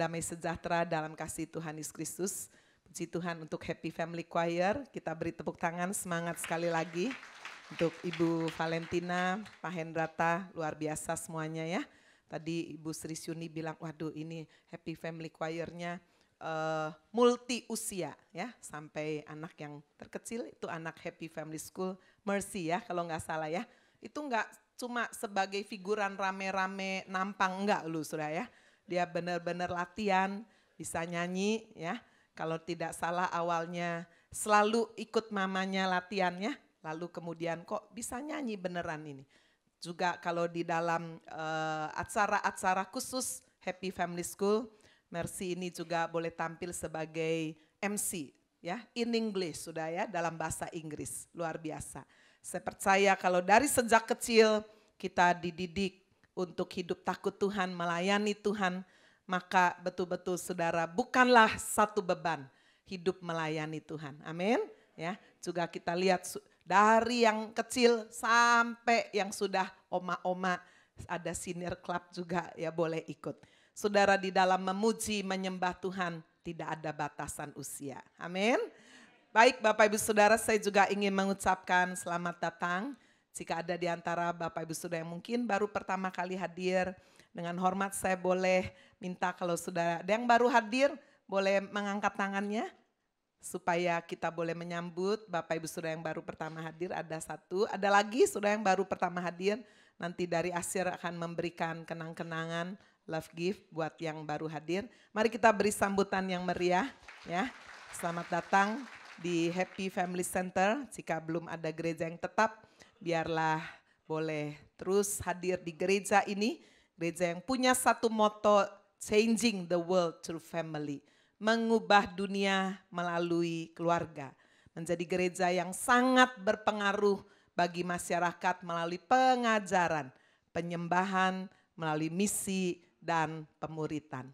damai sejahtera dalam kasih Tuhan Yesus Kristus. Puji Tuhan untuk Happy Family Choir. Kita beri tepuk tangan semangat sekali lagi. Untuk Ibu Valentina, Pak Hendrata, luar biasa semuanya ya. Tadi Ibu Sri Syuni bilang, waduh ini Happy Family Choir-nya multi usia ya. Sampai anak yang terkecil itu anak Happy Family School Mercy ya kalau nggak salah ya. Itu nggak cuma sebagai figuran rame-rame nampang, enggak lu sudah ya. Dia benar-benar latihan, bisa nyanyi ya. Kalau tidak salah awalnya selalu ikut mamanya latihannya. Lalu kemudian kok bisa nyanyi beneran ini. Juga kalau di dalam acara-acara khusus Happy Family School, Mercy ini juga boleh tampil sebagai MC ya. In English sudah ya, dalam bahasa Inggris, luar biasa. Saya percaya kalau dari sejak kecil kita dididik untuk hidup takut Tuhan, melayani Tuhan, maka betul-betul saudara bukanlah satu beban hidup melayani Tuhan. Amin. Ya, juga kita lihat dari yang kecil sampai yang sudah oma-oma, ada senior club juga ya boleh ikut. Saudara di dalam memuji, menyembah Tuhan tidak ada batasan usia. Amin. Baik Bapak Ibu Saudara, saya juga ingin mengucapkan selamat datang. Jika ada di antara Bapak Ibu Saudara yang mungkin baru pertama kali hadir, dengan hormat saya boleh minta kalau saudara ada yang baru hadir, boleh mengangkat tangannya. Supaya kita boleh menyambut Bapak Ibu Saudara yang baru pertama hadir, ada satu. Ada lagi saudara yang baru pertama hadir, nanti dari Asyir akan memberikan kenang-kenangan, love gift buat yang baru hadir. Mari kita beri sambutan yang meriah ya. Selamat datang di Happy Family Center. Jika belum ada gereja yang tetap, biarlah boleh terus hadir di gereja ini. Gereja yang punya satu moto, changing the world through family. Mengubah dunia melalui keluarga. Menjadi gereja yang sangat berpengaruh bagi masyarakat melalui pengajaran, penyembahan, melalui misi dan pemuritan.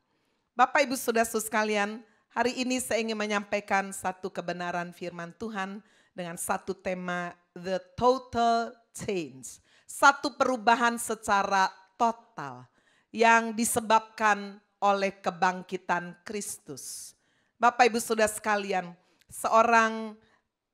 Bapak Ibu Saudara sekalian, hari ini saya ingin menyampaikan satu kebenaran firman Tuhan dengan satu tema, the total change. Satu perubahan secara total yang disebabkan oleh kebangkitan Kristus. Bapak Ibu Saudara sekalian, seorang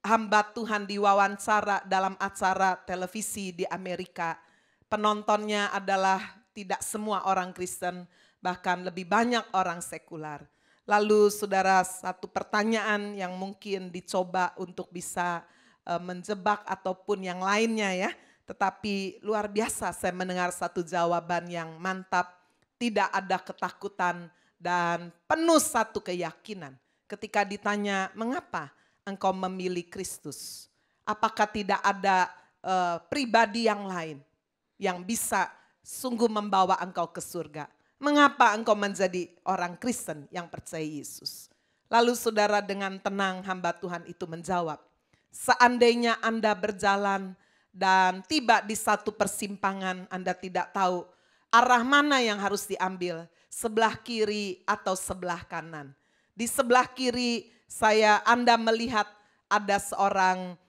hamba Tuhan diwawancara dalam acara televisi di Amerika. Penontonnya adalah tidak semua orang Kristen, bahkan lebih banyak orang sekular. Lalu saudara, satu pertanyaan yang mungkin dicoba untuk bisa menjebak ataupun yang lainnya ya. Tetapi luar biasa saya mendengar satu jawaban yang mantap. Tidak ada ketakutan dan penuh satu keyakinan. Ketika ditanya, mengapa engkau memilih Kristus? Apakah tidak ada pribadi yang lain yang bisa sungguh membawa engkau ke surga? Mengapa engkau menjadi orang Kristen yang percaya Yesus? Lalu saudara dengan tenang hamba Tuhan itu menjawab, seandainya Anda berjalan dan tiba di satu persimpangan, Anda tidak tahu arah mana yang harus diambil, sebelah kiri atau sebelah kanan. Di sebelah kiri Anda melihat ada seorang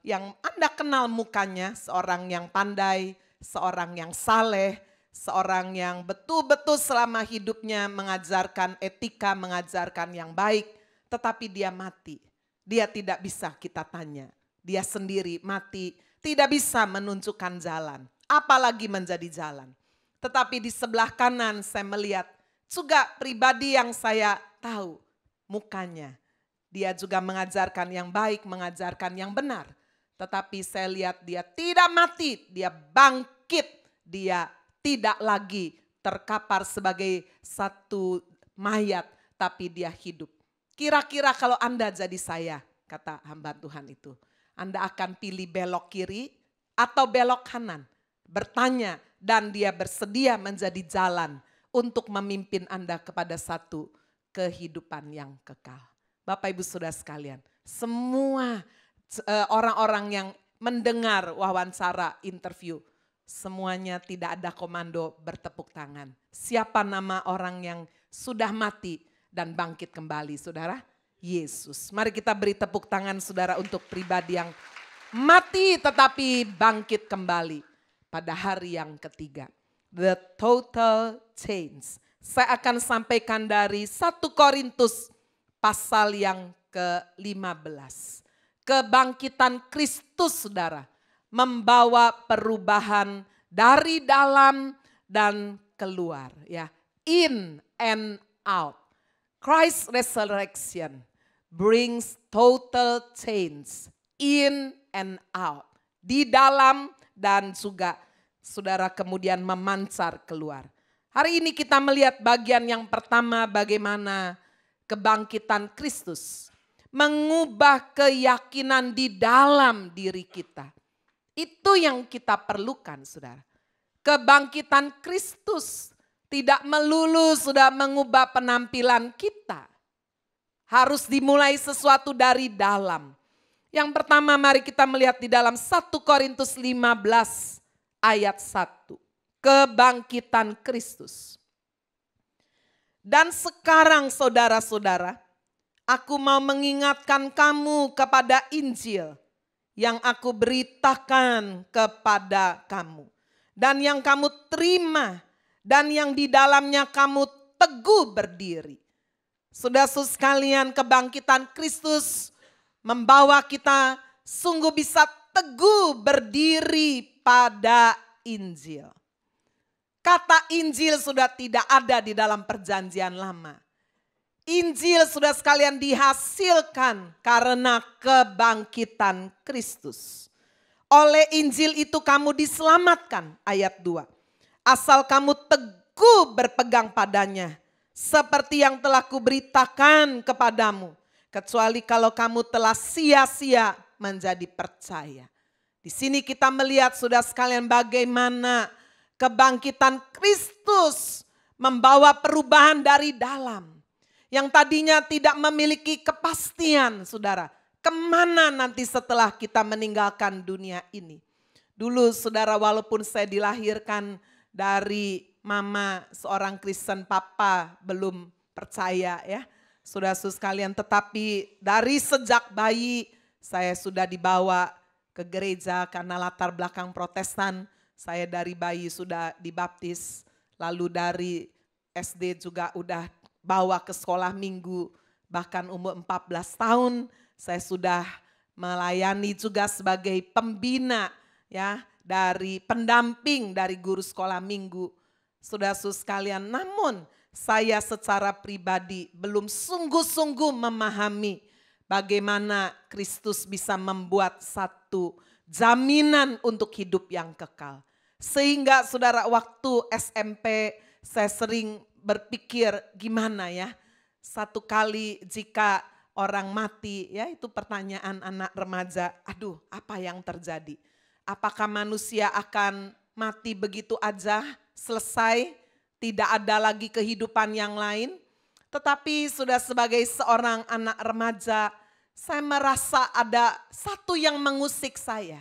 yang Anda kenal mukanya, seorang yang pandai, seorang yang saleh, seorang yang betul-betul selama hidupnya mengajarkan etika, mengajarkan yang baik, tetapi dia mati. Dia tidak bisa kita tanya, dia sendiri mati, tidak bisa menunjukkan jalan, apalagi menjadi jalan. Tetapi di sebelah kanan saya melihat juga pribadi yang saya tahu mukanya. Dia juga mengajarkan yang baik, mengajarkan yang benar. Tetapi saya lihat dia tidak mati, dia bangkit. Dia tidak lagi terkapar sebagai satu mayat, tapi dia hidup. Kira-kira kalau Anda jadi saya, kata hamba Tuhan itu, Anda akan pilih belok kiri atau belok kanan? Bertanya, dan dia bersedia menjadi jalan untuk memimpin Anda kepada satu kehidupan yang kekal. Bapak Ibu Saudara sekalian, semua orang-orang yang mendengar wawancara interview, semuanya tidak ada komando bertepuk tangan. Siapa nama orang yang sudah mati dan bangkit kembali, saudara? Yesus. Mari kita beri tepuk tangan saudara untuk pribadi yang mati tetapi bangkit kembali pada hari yang ketiga. The total change. Saya akan sampaikan dari 1 Korintus pasal yang ke-15. Kebangkitan Kristus, saudara, membawa perubahan dari dalam dan keluar, ya. In and out. Christ's resurrection brings total change in and out. Di dalam dan juga saudara kemudian memancar keluar. Hari ini kita melihat bagian yang pertama, bagaimana kebangkitan Kristus mengubah keyakinan di dalam diri kita. Itu yang kita perlukan, saudara. Kebangkitan Kristus tidak melulu sudah mengubah penampilan kita. Harus dimulai sesuatu dari dalam. Yang pertama mari kita melihat di dalam 1 Korintus 15 ayat 1. Kebangkitan Kristus. Dan sekarang saudara-saudara, aku mau mengingatkan kamu kepada Injil yang aku beritakan kepada kamu. Dan yang kamu terima dan yang di dalamnya kamu teguh berdiri. Saudara-saudara sekalian, kebangkitan Kristus membawa kita sungguh bisa teguh berdiri pada Injil. Kata Injil sudah tidak ada di dalam perjanjian lama. Injil sudah sekalian dihasilkan karena kebangkitan Kristus. Oleh Injil itu kamu diselamatkan, ayat 2. Asal kamu teguh berpegang padanya, seperti yang telah kuberitakan kepadamu. Kecuali kalau kamu telah sia-sia menjadi percaya. Di sini kita melihat saudara sekalian bagaimana kebangkitan Kristus membawa perubahan dari dalam. Yang tadinya tidak memiliki kepastian, saudara. Kemana nanti setelah kita meninggalkan dunia ini. Dulu saudara, walaupun saya dilahirkan dari mama seorang Kristen, papa belum percaya ya. Saudara-saudara sekalian, tetapi dari sejak bayi saya sudah dibawa ke gereja karena latar belakang Protestan. Saya dari bayi sudah dibaptis, lalu dari SD juga udah bawa ke sekolah minggu, bahkan umur 14 tahun saya sudah melayani juga sebagai pembina ya, dari pendamping dari guru sekolah minggu. Saudara-saudara sekalian, namun saya secara pribadi belum sungguh-sungguh memahami bagaimana Kristus bisa membuat satu jaminan untuk hidup yang kekal. Sehingga saudara, waktu SMP saya sering berpikir gimana ya, satu kali jika orang mati, ya itu pertanyaan anak remaja, aduh apa yang terjadi? Apakah manusia akan mati begitu aja, selesai, tidak ada lagi kehidupan yang lain? Tetapi sudah sebagai seorang anak remaja, saya merasa ada satu yang mengusik saya.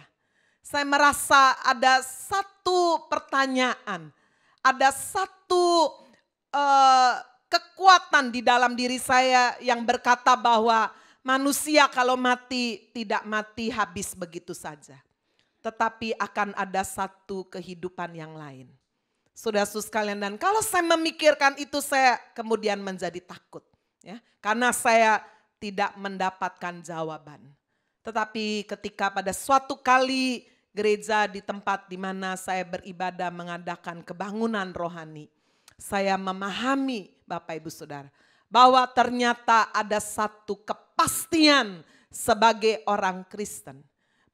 Saya merasa ada satu pertanyaan, ada satu kekuatan di dalam diri saya yang berkata bahwa manusia kalau mati tidak mati habis begitu saja. Tetapi akan ada satu kehidupan yang lain. Saudara-saudara sekalian, dan kalau saya memikirkan itu saya kemudian menjadi takut. Ya, karena saya tidak mendapatkan jawaban. Tetapi ketika pada suatu kali gereja di tempat di mana saya beribadah mengadakan kebangunan rohani, saya memahami Bapak Ibu Saudara bahwa ternyata ada satu kepastian sebagai orang Kristen.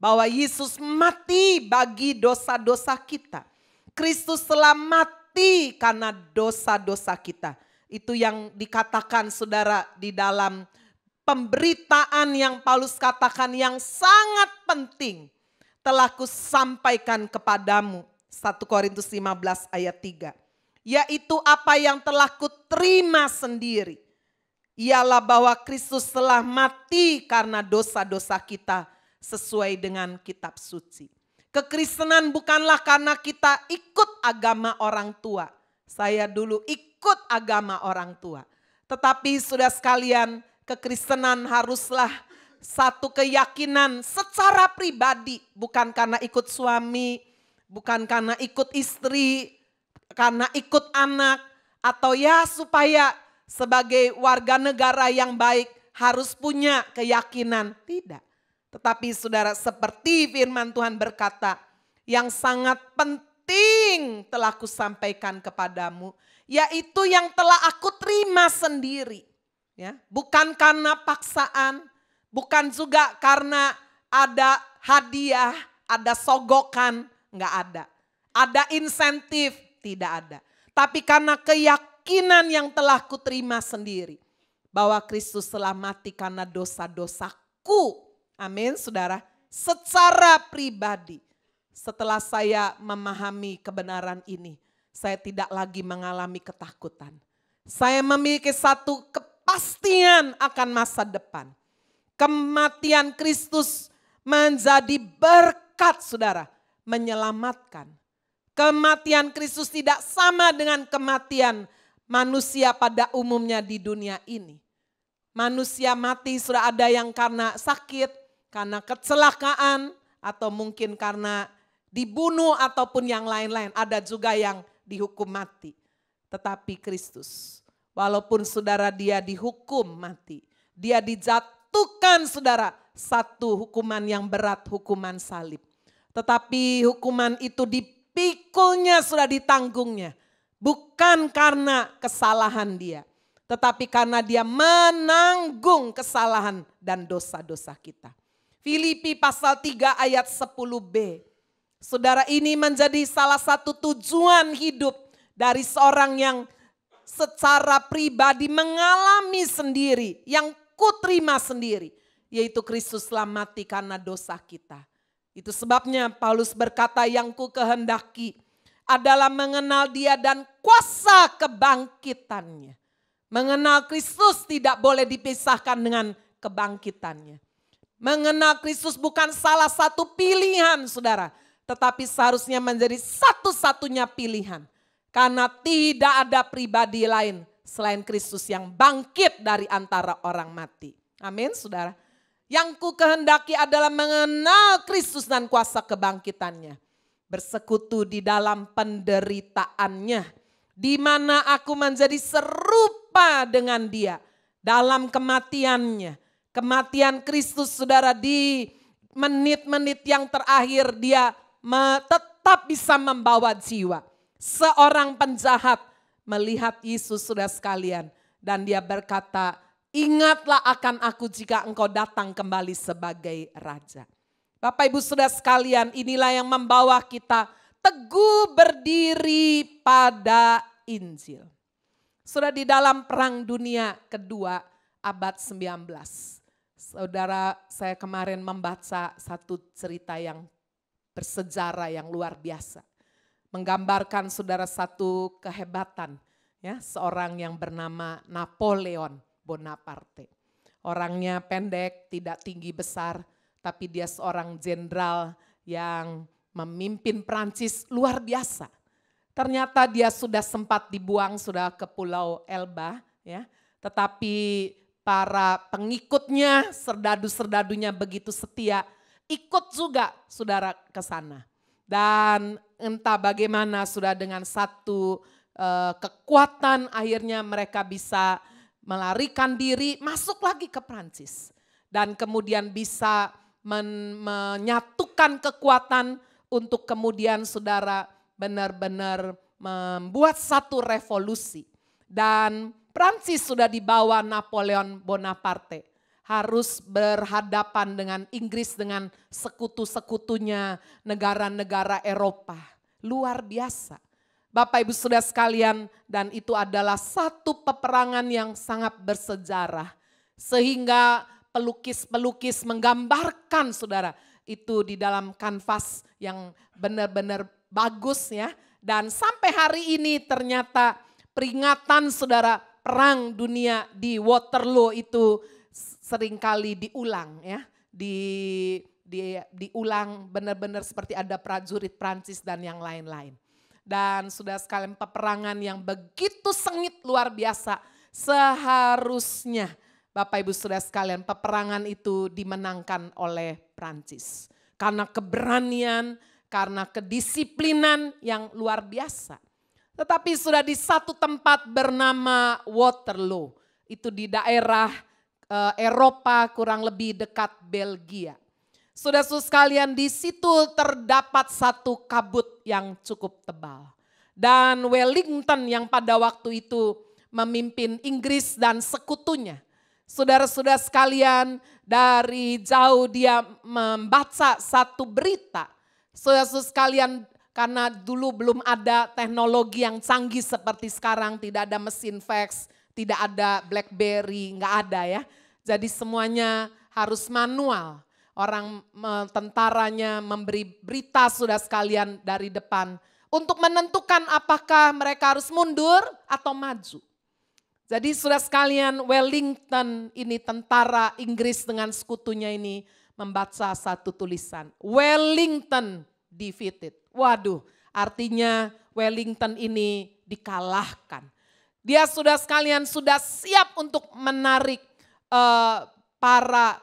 Bahwa Yesus mati bagi dosa-dosa kita. Kristus telah mati karena dosa-dosa kita. Itu yang dikatakan saudara di dalam pemberitaan yang Paulus katakan yang sangat penting. Telah kusampaikan kepadamu. 1 Korintus 15 ayat 3. Yaitu apa yang telah kuterima sendiri. Ialah bahwa Kristus telah mati karena dosa-dosa kita sesuai dengan kitab suci. Kekristenan bukanlah karena kita ikut agama orang tua. Saya dulu ikut agama orang tua. Tetapi sudah sekalian, kekristenan haruslah satu keyakinan secara pribadi. Bukan karena ikut suami, bukan karena ikut istri, karena ikut anak. atau ya supaya sebagai warga negara yang baik harus punya keyakinan. Tidak. Tetapi saudara, seperti firman Tuhan berkata, yang sangat penting telah kusampaikan kepadamu, yaitu yang telah aku terima sendiri. Ya, bukan karena paksaan, bukan juga karena ada hadiah, ada sogokan, enggak ada. Ada insentif, tidak ada. Tapi karena keyakinan yang telah kuterima sendiri. Bahwa Kristus telah mati karena dosa-dosaku. Amin saudara. Secara pribadi. Setelah saya memahami kebenaran ini. Saya tidak lagi mengalami ketakutan. Saya memiliki satu kepastian akan masa depan. Kematian Kristus menjadi berkat saudara. Menyelamatkan. Kematian Kristus tidak sama dengan kematian manusia pada umumnya di dunia ini. Manusia mati sudah ada yang karena sakit, karena kecelakaan, atau mungkin karena dibunuh ataupun yang lain-lain. Ada juga yang dihukum mati. Tetapi Kristus, walaupun saudara dia dihukum mati, dia dijatuhkan saudara satu hukuman yang berat, hukuman salib. Tetapi hukuman itu dipikulnya sudah ditanggungnya. Bukan karena kesalahan dia. Tetapi karena dia menanggung kesalahan dan dosa-dosa kita. Filipi pasal 3 ayat 10b. Saudara, ini menjadi salah satu tujuan hidup dari seorang yang secara pribadi mengalami sendiri. Yang kuterima sendiri. Yaitu Kristus telah mati karena dosa kita. Itu sebabnya Paulus berkata, yang ku kehendaki adalah mengenal dia dan kuasa kebangkitannya. Mengenal Kristus tidak boleh dipisahkan dengan kebangkitannya. Mengenal Kristus bukan salah satu pilihan saudara. Tetapi seharusnya menjadi satu-satunya pilihan. Karena tidak ada pribadi lain selain Kristus yang bangkit dari antara orang mati. Amin saudara. Yang ku kehendaki adalah mengenal Kristus dan kuasa kebangkitannya. Bersekutu di dalam penderitaannya. Di mana aku menjadi serupa dengan dia. Dalam kematiannya. Kematian Kristus saudara, di menit-menit yang terakhir dia tetap bisa membawa jiwa. Seorang penjahat melihat Yesus saudara sekalian. Dan dia berkata, ingatlah akan aku jika engkau datang kembali sebagai raja. Bapak Ibu saudara sekalian, inilah yang membawa kita teguh berdiri pada Injil. Saudara, di dalam Perang Dunia Kedua abad 19. Saudara, saya kemarin membaca satu cerita yang bersejarah yang luar biasa. Menggambarkan saudara satu kehebatan. Ya, seorang yang bernama Napoleon Bonaparte. Orangnya pendek, tidak tinggi besar, tapi dia seorang jenderal yang memimpin Prancis luar biasa. Ternyata dia sudah sempat dibuang sudah ke Pulau Elba, ya. Tetapi para pengikutnya, serdadu-serdadunya begitu setia, ikut juga saudara ke sana. Dan entah bagaimana sudah dengan satu kekuatan akhirnya mereka bisa melarikan diri, masuk lagi ke Prancis. Dan kemudian bisa menyatukan kekuatan untuk kemudian saudara benar-benar membuat satu revolusi. Dan Prancis sudah dibawa Napoleon Bonaparte. Harus berhadapan dengan Inggris, dengan sekutu-sekutunya negara-negara Eropa. Luar biasa. Bapak Ibu saudara sekalian, dan itu adalah satu peperangan yang sangat bersejarah. Sehingga pelukis-pelukis menggambarkan saudara itu di dalam kanvas yang benar-benar bagus ya. Dan sampai hari ini ternyata peringatan saudara Perang Dunia di Waterloo itu seringkali diulang ya. Diulang benar-benar seperti ada prajurit Prancis dan yang lain-lain. Dan sudah sekalian peperangan yang begitu sengit luar biasa. Seharusnya Bapak Ibu saudara sekalian peperangan itu dimenangkan oleh Prancis. Karena keberanian, karena kedisiplinan yang luar biasa. Tetapi sudah di satu tempat bernama Waterloo. Itu di daerah Eropa, kurang lebih dekat Belgia. Saudara-saudara sekalian, di situ terdapat satu kabut yang cukup tebal. Dan Wellington yang pada waktu itu memimpin Inggris dan sekutunya. Saudara-saudara sekalian, dari jauh dia membaca satu berita. Saudara-saudara sekalian, karena dulu belum ada teknologi yang canggih seperti sekarang, tidak ada mesin fax, tidak ada BlackBerry, nggak ada ya. Jadi semuanya harus manual. Orang tentaranya memberi berita saudara sekalian dari depan untuk menentukan apakah mereka harus mundur atau maju. Jadi saudara sekalian, Wellington ini tentara Inggris dengan sekutunya ini membaca satu tulisan, Wellington defeated. Waduh, artinya Wellington ini dikalahkan. Dia saudara sekalian sudah siap untuk menarik para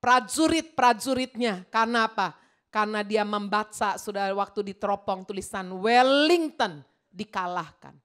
prajurit-prajuritnya. Karena apa? Karena dia membaca sudah waktu di teropong tulisan Wellington dikalahkan.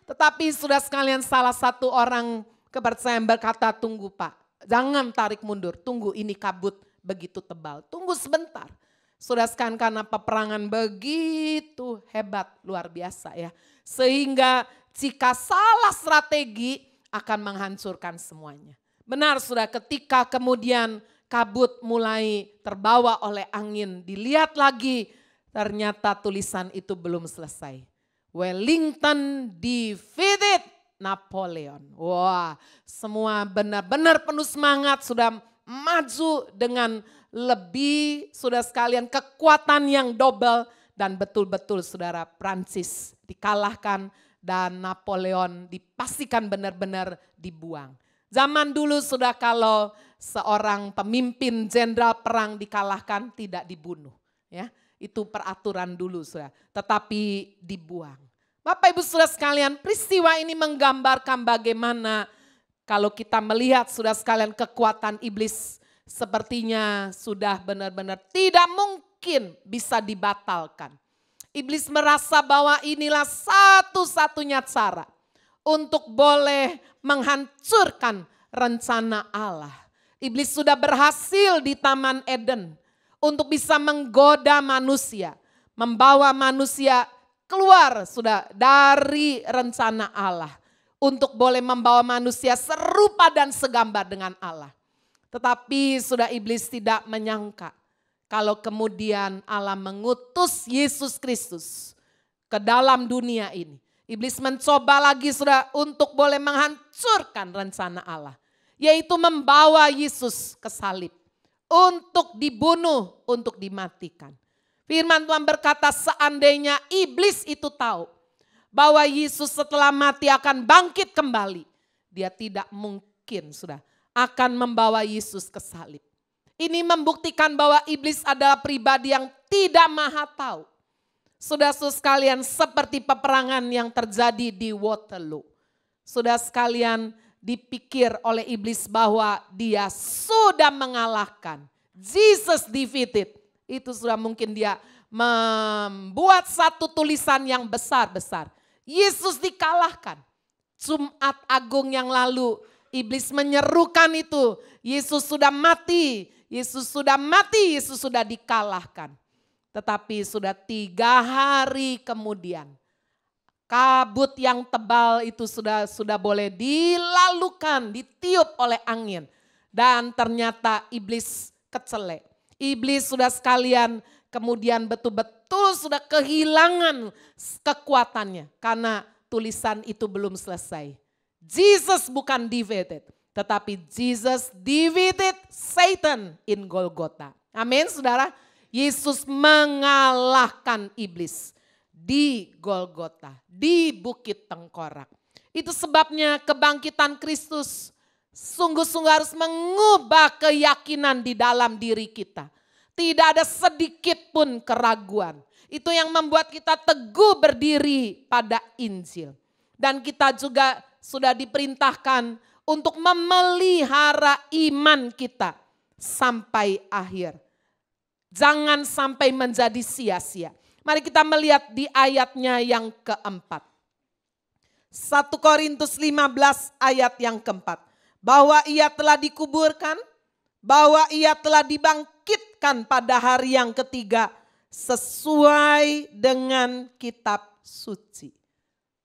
Tetapi sudah sekalian salah satu orang kepercayaan berkata, tunggu Pak, jangan tarik mundur, tunggu ini kabut begitu tebal, tunggu sebentar. Sudah sekalian karena peperangan begitu hebat, luar biasa ya. Sehingga jika salah strategi akan menghancurkan semuanya. Benar sudah, ketika kemudian kabut mulai terbawa oleh angin, dilihat lagi ternyata tulisan itu belum selesai. Wellington defeated Napoleon. Wah, semua benar-benar penuh semangat, sudah maju dengan lebih saudara sekalian kekuatan yang double, dan betul-betul saudara Prancis dikalahkan dan Napoleon dipastikan benar-benar dibuang. Zaman dulu sudah kalau seorang pemimpin jenderal perang dikalahkan tidak dibunuh, ya. Itu peraturan dulu sudah, tetapi dibuang. Bapak Ibu saudara sekalian, peristiwa ini menggambarkan bagaimana kalau kita melihat saudara sekalian kekuatan iblis sepertinya sudah benar-benar tidak mungkin bisa dibatalkan. Iblis merasa bahwa inilah satu-satunya cara untuk boleh menghancurkan rencana Allah. Iblis sudah berhasil di Taman Eden untuk bisa menggoda manusia, membawa manusia keluar sudah dari rencana Allah, untuk boleh membawa manusia serupa dan segambar dengan Allah. Tetapi sudah iblis tidak menyangka kalau kemudian Allah mengutus Yesus Kristus ke dalam dunia ini. Iblis mencoba lagi sudah untuk boleh menghancurkan rencana Allah, yaitu membawa Yesus ke salib untuk dibunuh, untuk dimatikan. Firman Tuhan berkata, seandainya iblis itu tahu bahwa Yesus setelah mati akan bangkit kembali, dia tidak mungkin sudah akan membawa Yesus ke salib. Ini membuktikan bahwa iblis adalah pribadi yang tidak maha tahu. Saudara-saudara sekalian, seperti peperangan yang terjadi di Waterloo. Saudara sekalian, dipikir oleh iblis bahwa dia sudah mengalahkan. Jesus defeated. Itu sudah mungkin dia membuat satu tulisan yang besar-besar. Yesus dikalahkan. Jumat Agung yang lalu iblis menyerukan itu. Yesus sudah mati. Yesus sudah mati. Yesus sudah dikalahkan. Tetapi sudah 3 hari kemudian, kabut yang tebal itu sudah boleh dilalukan, ditiup oleh angin. Dan ternyata iblis kecelek. Iblis sudah sekalian kemudian betul-betul sudah kehilangan kekuatannya. Karena tulisan itu belum selesai. Jesus bukan defeated, tetapi Jesus defeated Satan in Golgotha. Amin saudara. Yesus mengalahkan iblis di Golgotha, di Bukit Tengkorak. Itu sebabnya kebangkitan Kristus sungguh-sungguh harus mengubah keyakinan di dalam diri kita. Tidak ada sedikit pun keraguan. Itu yang membuat kita teguh berdiri pada Injil. Dan kita juga sudah diperintahkan untuk memelihara iman kita sampai akhir. Jangan sampai menjadi sia-sia. Mari kita melihat di ayatnya yang keempat. 1 Korintus 15 ayat yang keempat. Bahwa ia telah dikuburkan, bahwa ia telah dibangkitkan pada hari yang ketiga sesuai dengan kitab suci.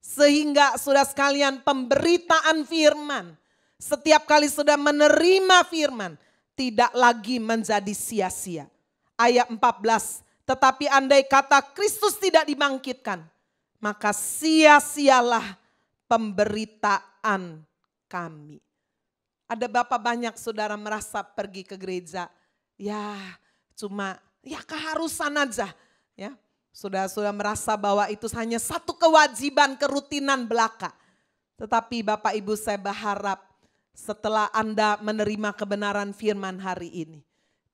Sehingga saudara sekalian, pemberitaan firman, setiap kali sudah menerima firman, tidak lagi menjadi sia-sia. Ayat 14, tetapi andai kata Kristus tidak dibangkitkan, maka sia-sialah pemberitaan kami. Ada berapa banyak saudara merasa pergi ke gereja, ya cuma ya keharusan aja. Ya, saudara merasa bahwa itu hanya satu kewajiban kerutinan belaka. Tetapi Bapak Ibu, saya berharap setelah Anda menerima kebenaran firman hari ini,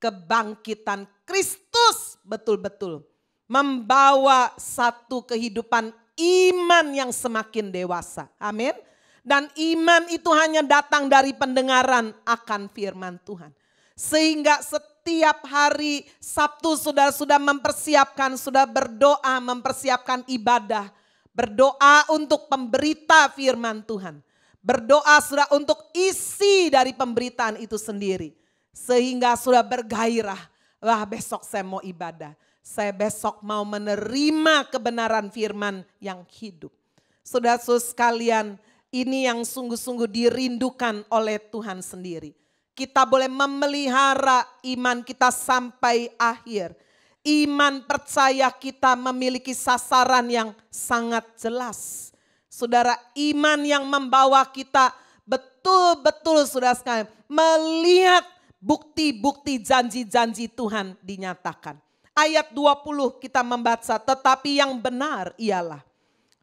kebangkitan Kristus betul-betul membawa satu kehidupan iman yang semakin dewasa. Amin. Dan iman itu hanya datang dari pendengaran akan firman Tuhan. Sehingga setiap hari Sabtu saudara sudah mempersiapkan, sudah berdoa mempersiapkan ibadah. Berdoa untuk pemberita firman Tuhan. Berdoa sudah untuk isi dari pemberitaan itu sendiri. Sehingga sudah bergairah, wah besok saya mau ibadah. Saya besok mau menerima kebenaran firman yang hidup. Saudara-saudara sekalian, ini yang sungguh-sungguh dirindukan oleh Tuhan sendiri. Kita boleh memelihara iman kita sampai akhir. Iman percaya kita memiliki sasaran yang sangat jelas. Saudara, iman yang membawa kita betul-betul saudara sekalian melihat bukti-bukti janji-janji Tuhan dinyatakan. Ayat 20 kita membaca, tetapi yang benar ialah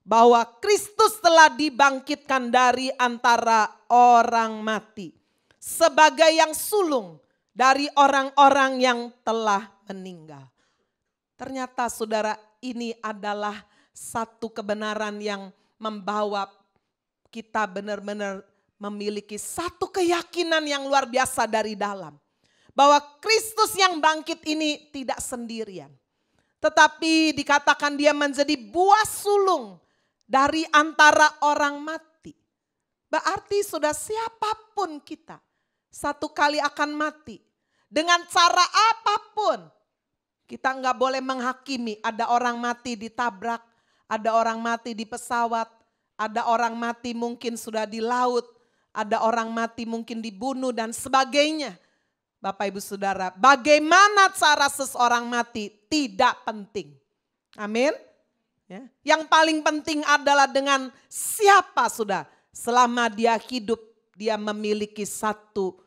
bahwa Kristus telah dibangkitkan dari antara orang mati sebagai yang sulung dari orang-orang yang telah meninggal. Ternyata saudara, ini adalah satu kebenaran yang membawa kita benar-benar memiliki satu keyakinan yang luar biasa dari dalam. Bahwa Kristus yang bangkit ini tidak sendirian. Tetapi dikatakan dia menjadi buah sulung dari antara orang mati. Berarti sudah siapapun kita satu kali akan mati. Dengan cara apapun. Kita nggak boleh menghakimi, ada orang mati ditabrak, ada orang mati di pesawat, ada orang mati mungkin sudah di laut, ada orang mati mungkin dibunuh dan sebagainya. Bapak Ibu Saudara, bagaimana cara seseorang mati tidak penting. Amin. Ya. Yang paling penting adalah dengan siapa sudah. Selama dia hidup, dia memiliki satu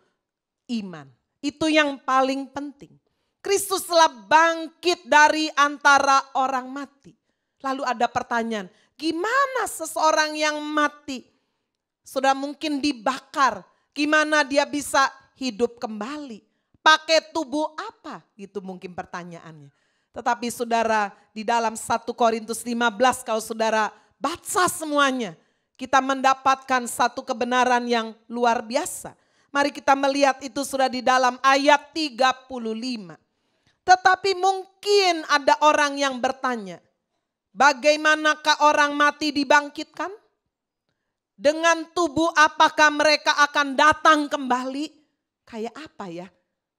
iman. Itu yang paling penting. Kristus telah bangkit dari antara orang mati. Lalu ada pertanyaan, gimana seseorang yang mati sudah mungkin dibakar, gimana dia bisa hidup kembali? Pakai tubuh apa? Gitu mungkin pertanyaannya. Tetapi saudara, di dalam 1 Korintus 15 kalau saudara baca semuanya, kita mendapatkan satu kebenaran yang luar biasa. Mari kita melihat itu sudah di dalam ayat 35. Tetapi mungkin ada orang yang bertanya, bagaimanakah orang mati dibangkitkan? Dengan tubuh apakah mereka akan datang kembali? Kayak apa ya?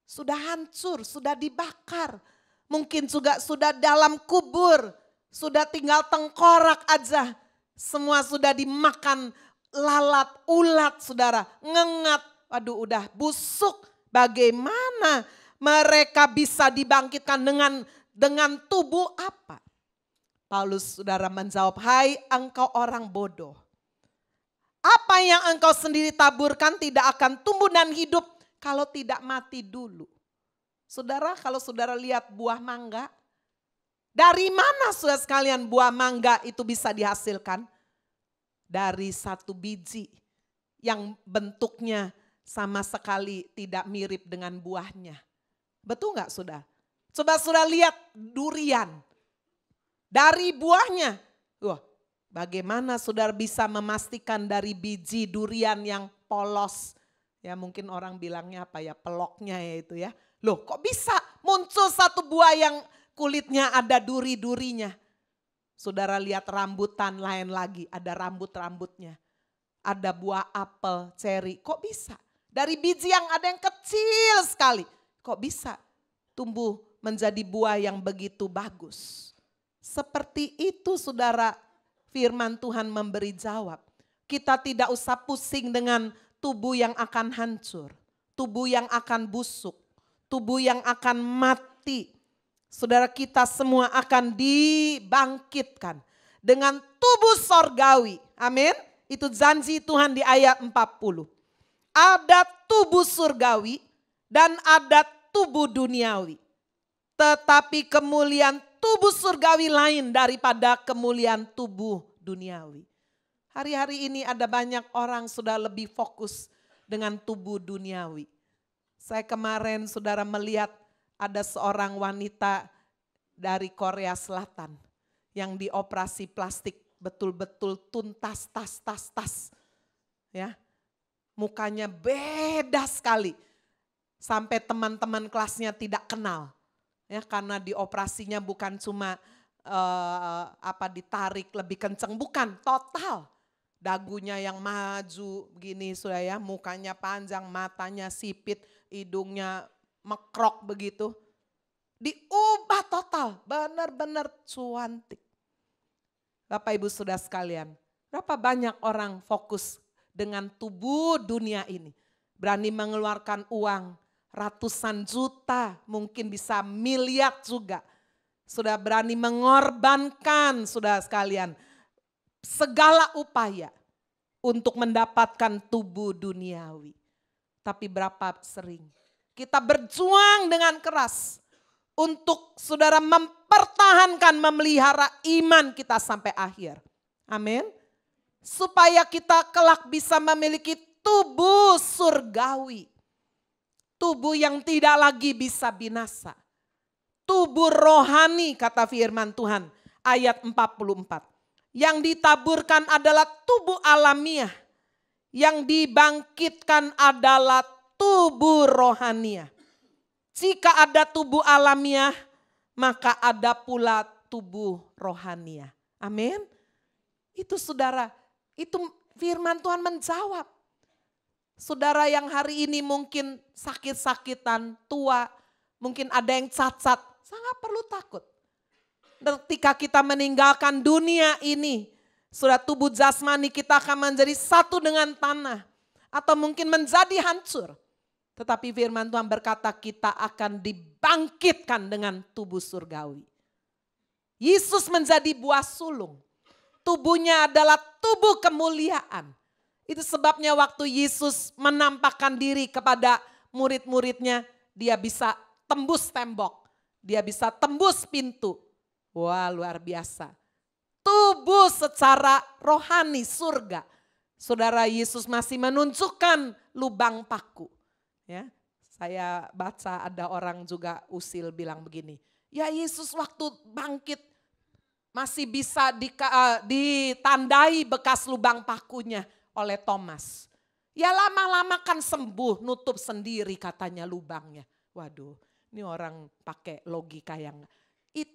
Sudah hancur, sudah dibakar. Mungkin juga sudah dalam kubur, sudah tinggal tengkorak aja. Semua sudah dimakan lalat, ulat saudara, ngengat. Waduh udah busuk, bagaimana mereka bisa dibangkitkan dengan tubuh apa? Paulus saudara menjawab, hai engkau orang bodoh. Apa yang engkau sendiri taburkan tidak akan tumbuh dan hidup kalau tidak mati dulu. Saudara, kalau saudara lihat buah mangga, dari mana saudara sekalian buah mangga itu bisa dihasilkan? Dari satu biji yang bentuknya sama sekali tidak mirip dengan buahnya. Betul nggak saudara? Coba saudara lihat durian. Dari buahnya, wah, bagaimana saudara bisa memastikan dari biji durian yang polos? Ya mungkin orang bilangnya apa ya, peloknya ya itu ya. Loh kok bisa muncul satu buah yang kulitnya ada duri-durinya? Saudara lihat rambutan lain lagi, ada rambut-rambutnya. Ada buah apel, ceri, kok bisa? Dari biji yang ada yang kecil sekali, kok bisa tumbuh menjadi buah yang begitu bagus? Seperti itu saudara, firman Tuhan memberi jawab. Kita tidak usah pusing dengan tubuh yang akan hancur, tubuh yang akan busuk, tubuh yang akan mati. Saudara, kita semua akan dibangkitkan dengan tubuh sorgawi. Amin. Itu janji Tuhan di ayat 40. Ada tubuh surgawi dan ada tubuh duniawi. Tetapi kemuliaan tubuh surgawi lain daripada kemuliaan tubuh duniawi. Hari-hari ini ada banyak orang sudah lebih fokus dengan tubuh duniawi. Saya kemarin saudara melihat ada seorang wanita dari Korea Selatan yang dioperasi plastik betul-betul tuntas, tas. Ya, mukanya beda sekali. Sampai teman-teman kelasnya tidak kenal. Ya, karena dioperasinya bukan cuma ditarik lebih kenceng, bukan, total. Dagunya yang maju begini sudah ya, mukanya panjang, matanya sipit, hidungnya mekrok begitu. Diubah total, benar-benar cantik. Bapak Ibu Saudara sekalian, berapa banyak orang fokus dengan tubuh dunia ini. Berani mengeluarkan uang ratusan juta, mungkin bisa miliar juga. Sudah berani mengorbankan saudara sekalian segala upaya untuk mendapatkan tubuh duniawi. Tapi berapa sering kita berjuang dengan keras untuk saudara mempertahankan, memelihara iman kita sampai akhir. Amin. Supaya kita kelak bisa memiliki tubuh surgawi. Tubuh yang tidak lagi bisa binasa. Tubuh rohani kata firman Tuhan ayat 44. Yang ditaburkan adalah tubuh alamiah. Yang dibangkitkan adalah tubuh rohaniah. Jika ada tubuh alamiah, maka ada pula tubuh rohaniah. Amin. Itu saudara, itu firman Tuhan menjawab. Saudara yang hari ini mungkin sakit-sakitan, tua, mungkin ada yang cacat, sangat perlu takut. Ketika kita meninggalkan dunia ini, sudah tubuh jasmani kita akan menjadi satu dengan tanah. Atau mungkin menjadi hancur. Tetapi firman Tuhan berkata kita akan dibangkitkan dengan tubuh surgawi. Yesus menjadi buah sulung. Tubuhnya adalah tubuh kemuliaan. Itu sebabnya waktu Yesus menampakkan diri kepada murid-muridnya, dia bisa tembus tembok. Dia bisa tembus pintu. Wah, luar biasa. Tubuh secara rohani surga. Saudara, Yesus masih menunjukkan lubang paku. Ya, saya baca ada orang juga usil bilang begini. Ya Yesus waktu bangkit masih bisa ditandai bekas lubang pakunya oleh Thomas. Ya lama-lama kan sembuh, nutup sendiri katanya lubangnya. Waduh, ini orang pakai logika yang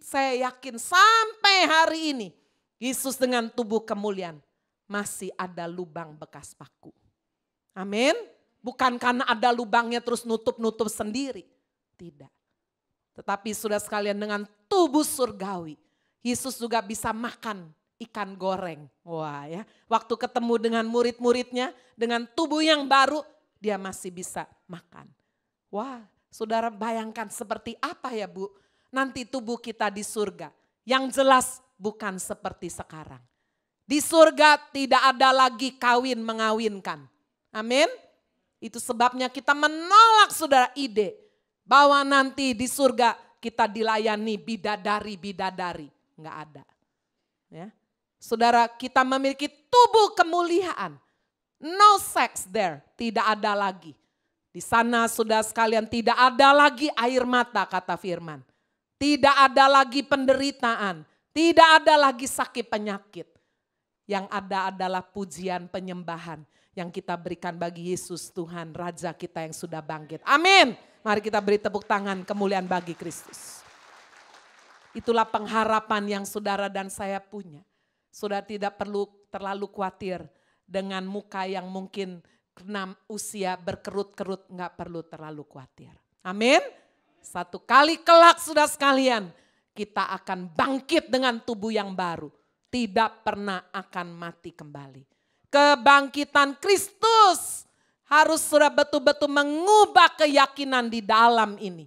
saya yakin sampai hari ini Yesus dengan tubuh kemuliaan masih ada lubang bekas paku. Amin. Bukan karena ada lubangnya terus nutup-nutup sendiri. Tidak. Tetapi sudah sekalian dengan tubuh surgawi. Yesus juga bisa makan ikan goreng. Wah ya. Waktu ketemu dengan murid-muridnya dengan tubuh yang baru dia masih bisa makan. Wah saudara bayangkan seperti apa ya Bu. Nanti tubuh kita di surga. Yang jelas bukan seperti sekarang. Di surga tidak ada lagi kawin mengawinkan. Amin. Itu sebabnya kita menolak saudara ide bahwa nanti di surga kita dilayani bidadari-bidadari. Enggak ada. Ya. Saudara kita memiliki tubuh kemuliaan. No sex there, tidak ada lagi. Di sana saudara sekalian tidak ada lagi air mata kata firman. Tidak ada lagi penderitaan, tidak ada lagi sakit penyakit. Yang ada adalah pujian penyembahan yang kita berikan bagi Yesus Tuhan Raja kita yang sudah bangkit. Amin. Mari kita beri tepuk tangan kemuliaan bagi Kristus. Itulah pengharapan yang saudara dan saya punya. Saudara tidak perlu terlalu khawatir dengan muka yang mungkin karena usia berkerut-kerut, nggak perlu terlalu khawatir. Amin. Satu kali kelak saudara sekalian, kita akan bangkit dengan tubuh yang baru. Tidak pernah akan mati kembali. Kebangkitan Kristus harus sudah betul-betul mengubah keyakinan di dalam ini.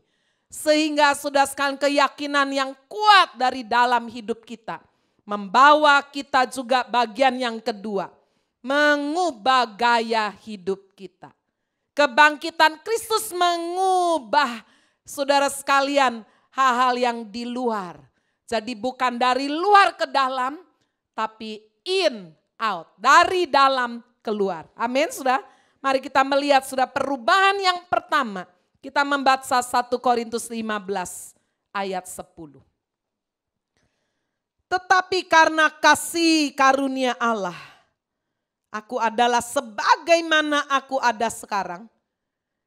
Sehingga sudah sekalian keyakinan yang kuat dari dalam hidup kita. Membawa kita juga bagian yang kedua. Mengubah gaya hidup kita. Kebangkitan Kristus mengubah saudara sekalian hal-hal yang di luar. Jadi bukan dari luar ke dalam, tapi in, out. Dari dalam keluar. Amin sudah. Mari kita melihat sudah perubahan yang pertama. Kita membaca 1 Korintus 15 ayat 10. Tetapi karena kasih karunia Allah, aku adalah sebagaimana aku ada sekarang.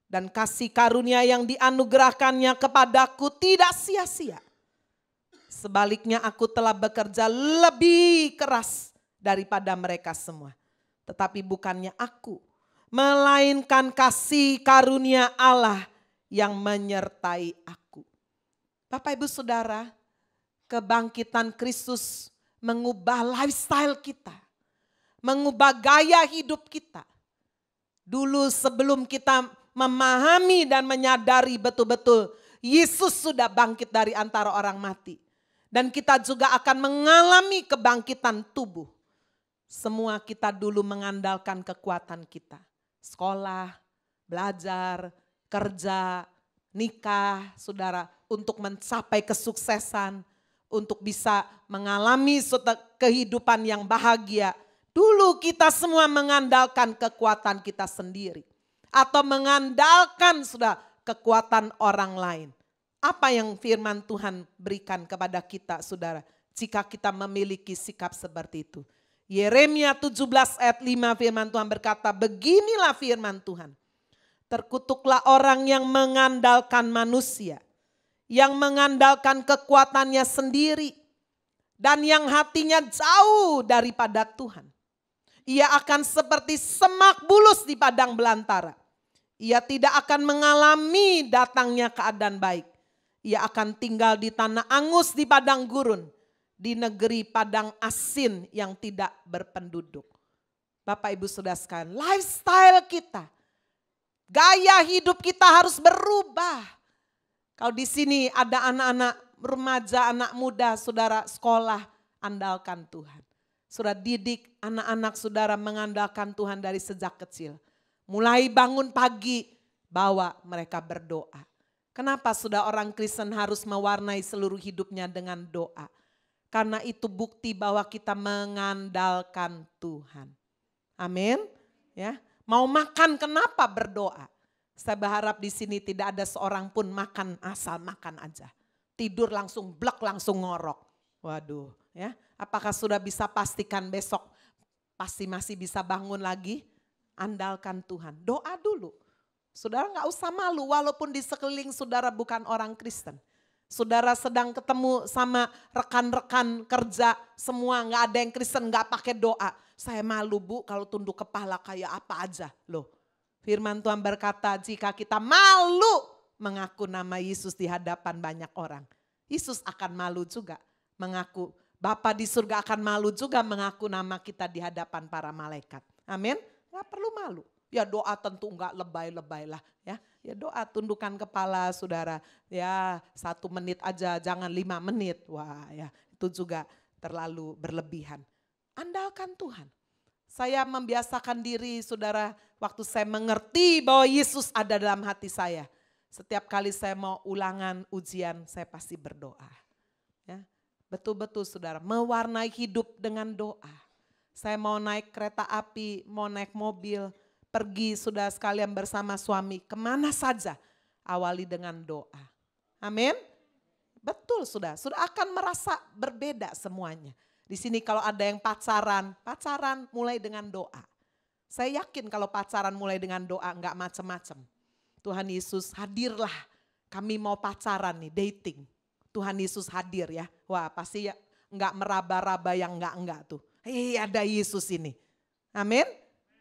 Dan kasih karunia yang dianugerahkannya kepadaku tidak sia-sia. Sebaliknya aku telah bekerja lebih keras daripada mereka semua. Tetapi bukannya aku, melainkan kasih karunia Allah yang menyertai aku. Bapak Ibu Saudara, kebangkitan Kristus mengubah lifestyle kita. Mengubah gaya hidup kita. Dulu sebelum kita memahami dan menyadari betul-betul Yesus sudah bangkit dari antara orang mati. Dan kita juga akan mengalami kebangkitan tubuh. Semua kita dulu mengandalkan kekuatan kita. Sekolah, belajar, kerja, nikah, saudara, untuk mencapai kesuksesan, untuk bisa mengalami kehidupan yang bahagia. Dulu kita semua mengandalkan kekuatan kita sendiri. Atau mengandalkan sudah kekuatan orang lain. Apa yang firman Tuhan berikan kepada kita saudara, jika kita memiliki sikap seperti itu. Yeremia 17 ayat 5 firman Tuhan berkata, beginilah firman Tuhan. Terkutuklah orang yang mengandalkan manusia, yang mengandalkan kekuatannya sendiri, dan yang hatinya jauh daripada Tuhan. Ia akan seperti semak bulus di padang belantara. Ia tidak akan mengalami datangnya keadaan baik. Ia akan tinggal di tanah angus di padang gurun, di negeri padang asin yang tidak berpenduduk. Bapak Ibu Saudara sekalian, lifestyle kita, gaya hidup kita harus berubah. Kalau di sini ada anak-anak remaja, anak muda, saudara sekolah, andalkan Tuhan. Saudara didik anak-anak saudara mengandalkan Tuhan dari sejak kecil. Mulai bangun pagi, bawa mereka berdoa. Kenapa sudah orang Kristen harus mewarnai seluruh hidupnya dengan doa? Karena itu bukti bahwa kita mengandalkan Tuhan. Amin. Ya, mau makan kenapa berdoa? Saya berharap di sini tidak ada seorang pun makan asal makan aja. Tidur langsung blek, langsung ngorok. Waduh, ya. Apakah sudah bisa pastikan besok pasti masih bisa bangun lagi? Andalkan Tuhan. Doa dulu. Saudara nggak usah malu walaupun di sekeliling saudara bukan orang Kristen. Saudara sedang ketemu sama rekan-rekan kerja semua nggak ada yang Kristen nggak pakai doa. Saya malu bu kalau tunduk kepala kayak apa aja loh. Firman Tuhan berkata jika kita malu mengaku nama Yesus di hadapan banyak orang. Yesus akan malu juga mengaku. Bapa di surga akan malu juga mengaku nama kita di hadapan para malaikat. Amin. Gak perlu malu. Ya doa tentu enggak lebay-lebay lah ya. Ya doa tundukkan kepala saudara. Ya 1 menit aja jangan 5 menit. Wah ya itu juga terlalu berlebihan. Andalkan Tuhan. Saya membiasakan diri saudara waktu saya mengerti bahwa Yesus ada dalam hati saya. Setiap kali saya mau ulangan ujian saya pasti berdoa. Ya, betul-betul saudara mewarnai hidup dengan doa. Saya mau naik kereta api, mau naik mobil, pergi saudara sekalian bersama suami kemana saja. Awali dengan doa. Amin. Betul sudah akan merasa berbeda semuanya. Di sini kalau ada yang pacaran mulai dengan doa. Saya yakin kalau pacaran mulai dengan doa enggak macam-macam. Tuhan Yesus hadirlah, kami mau pacaran nih, dating. Tuhan Yesus hadir ya. Wah pasti ya enggak meraba-raba yang enggak tuh. Ada Yesus ini. Amin.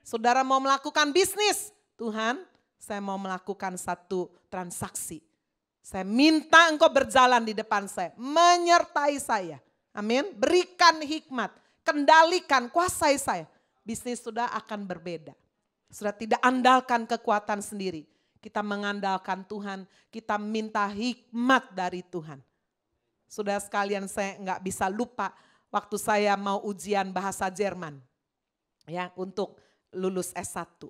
Saudara mau melakukan bisnis. Tuhan, saya mau melakukan satu transaksi. Saya minta engkau berjalan di depan saya. Menyertai saya. Amin. Berikan hikmat. Kendalikan, kuasai saya. Bisnis sudah akan berbeda. Sudah tidak andalkan kekuatan sendiri. Kita mengandalkan Tuhan. Kita minta hikmat dari Tuhan. Sudah sekalian saya enggak bisa lupa waktu saya mau ujian bahasa Jerman. Ya, untuk lulus S1.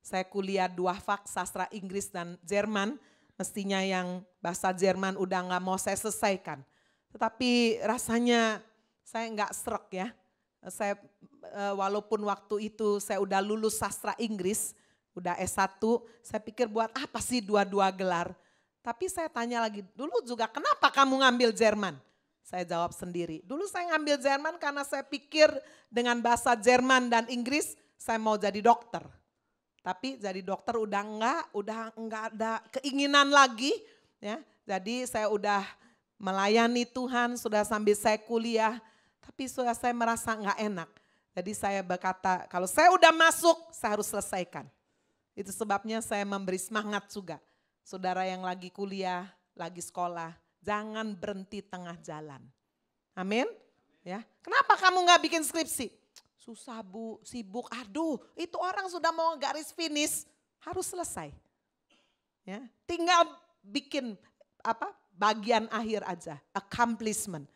Saya kuliah 2 fak, sastra Inggris dan Jerman. Mestinya yang bahasa Jerman udah gak mau saya selesaikan. Tetapi rasanya saya gak srek ya. Saya walaupun waktu itu saya udah lulus sastra Inggris, udah S1, saya pikir buat apa sih 2 gelar. Tapi saya tanya lagi, dulu juga kenapa kamu ngambil Jerman? Saya jawab sendiri, dulu saya ngambil Jerman karena saya pikir dengan bahasa Jerman dan Inggris saya mau jadi dokter. Tapi jadi dokter udah enggak ada keinginan lagi ya. Jadi saya udah melayani Tuhan, sudah sambil saya kuliah, tapi sudah saya merasa enggak enak. Jadi saya berkata, kalau saya udah masuk, saya harus selesaikan. Itu sebabnya saya memberi semangat juga. Saudara yang lagi kuliah, lagi sekolah, jangan berhenti tengah jalan. Amin. Ya. Kenapa kamu enggak bikin skripsi? Susah Bu, sibuk, aduh itu orang sudah mau garis finish, harus selesai. Ya, tinggal bikin bagian akhir aja, accomplishment.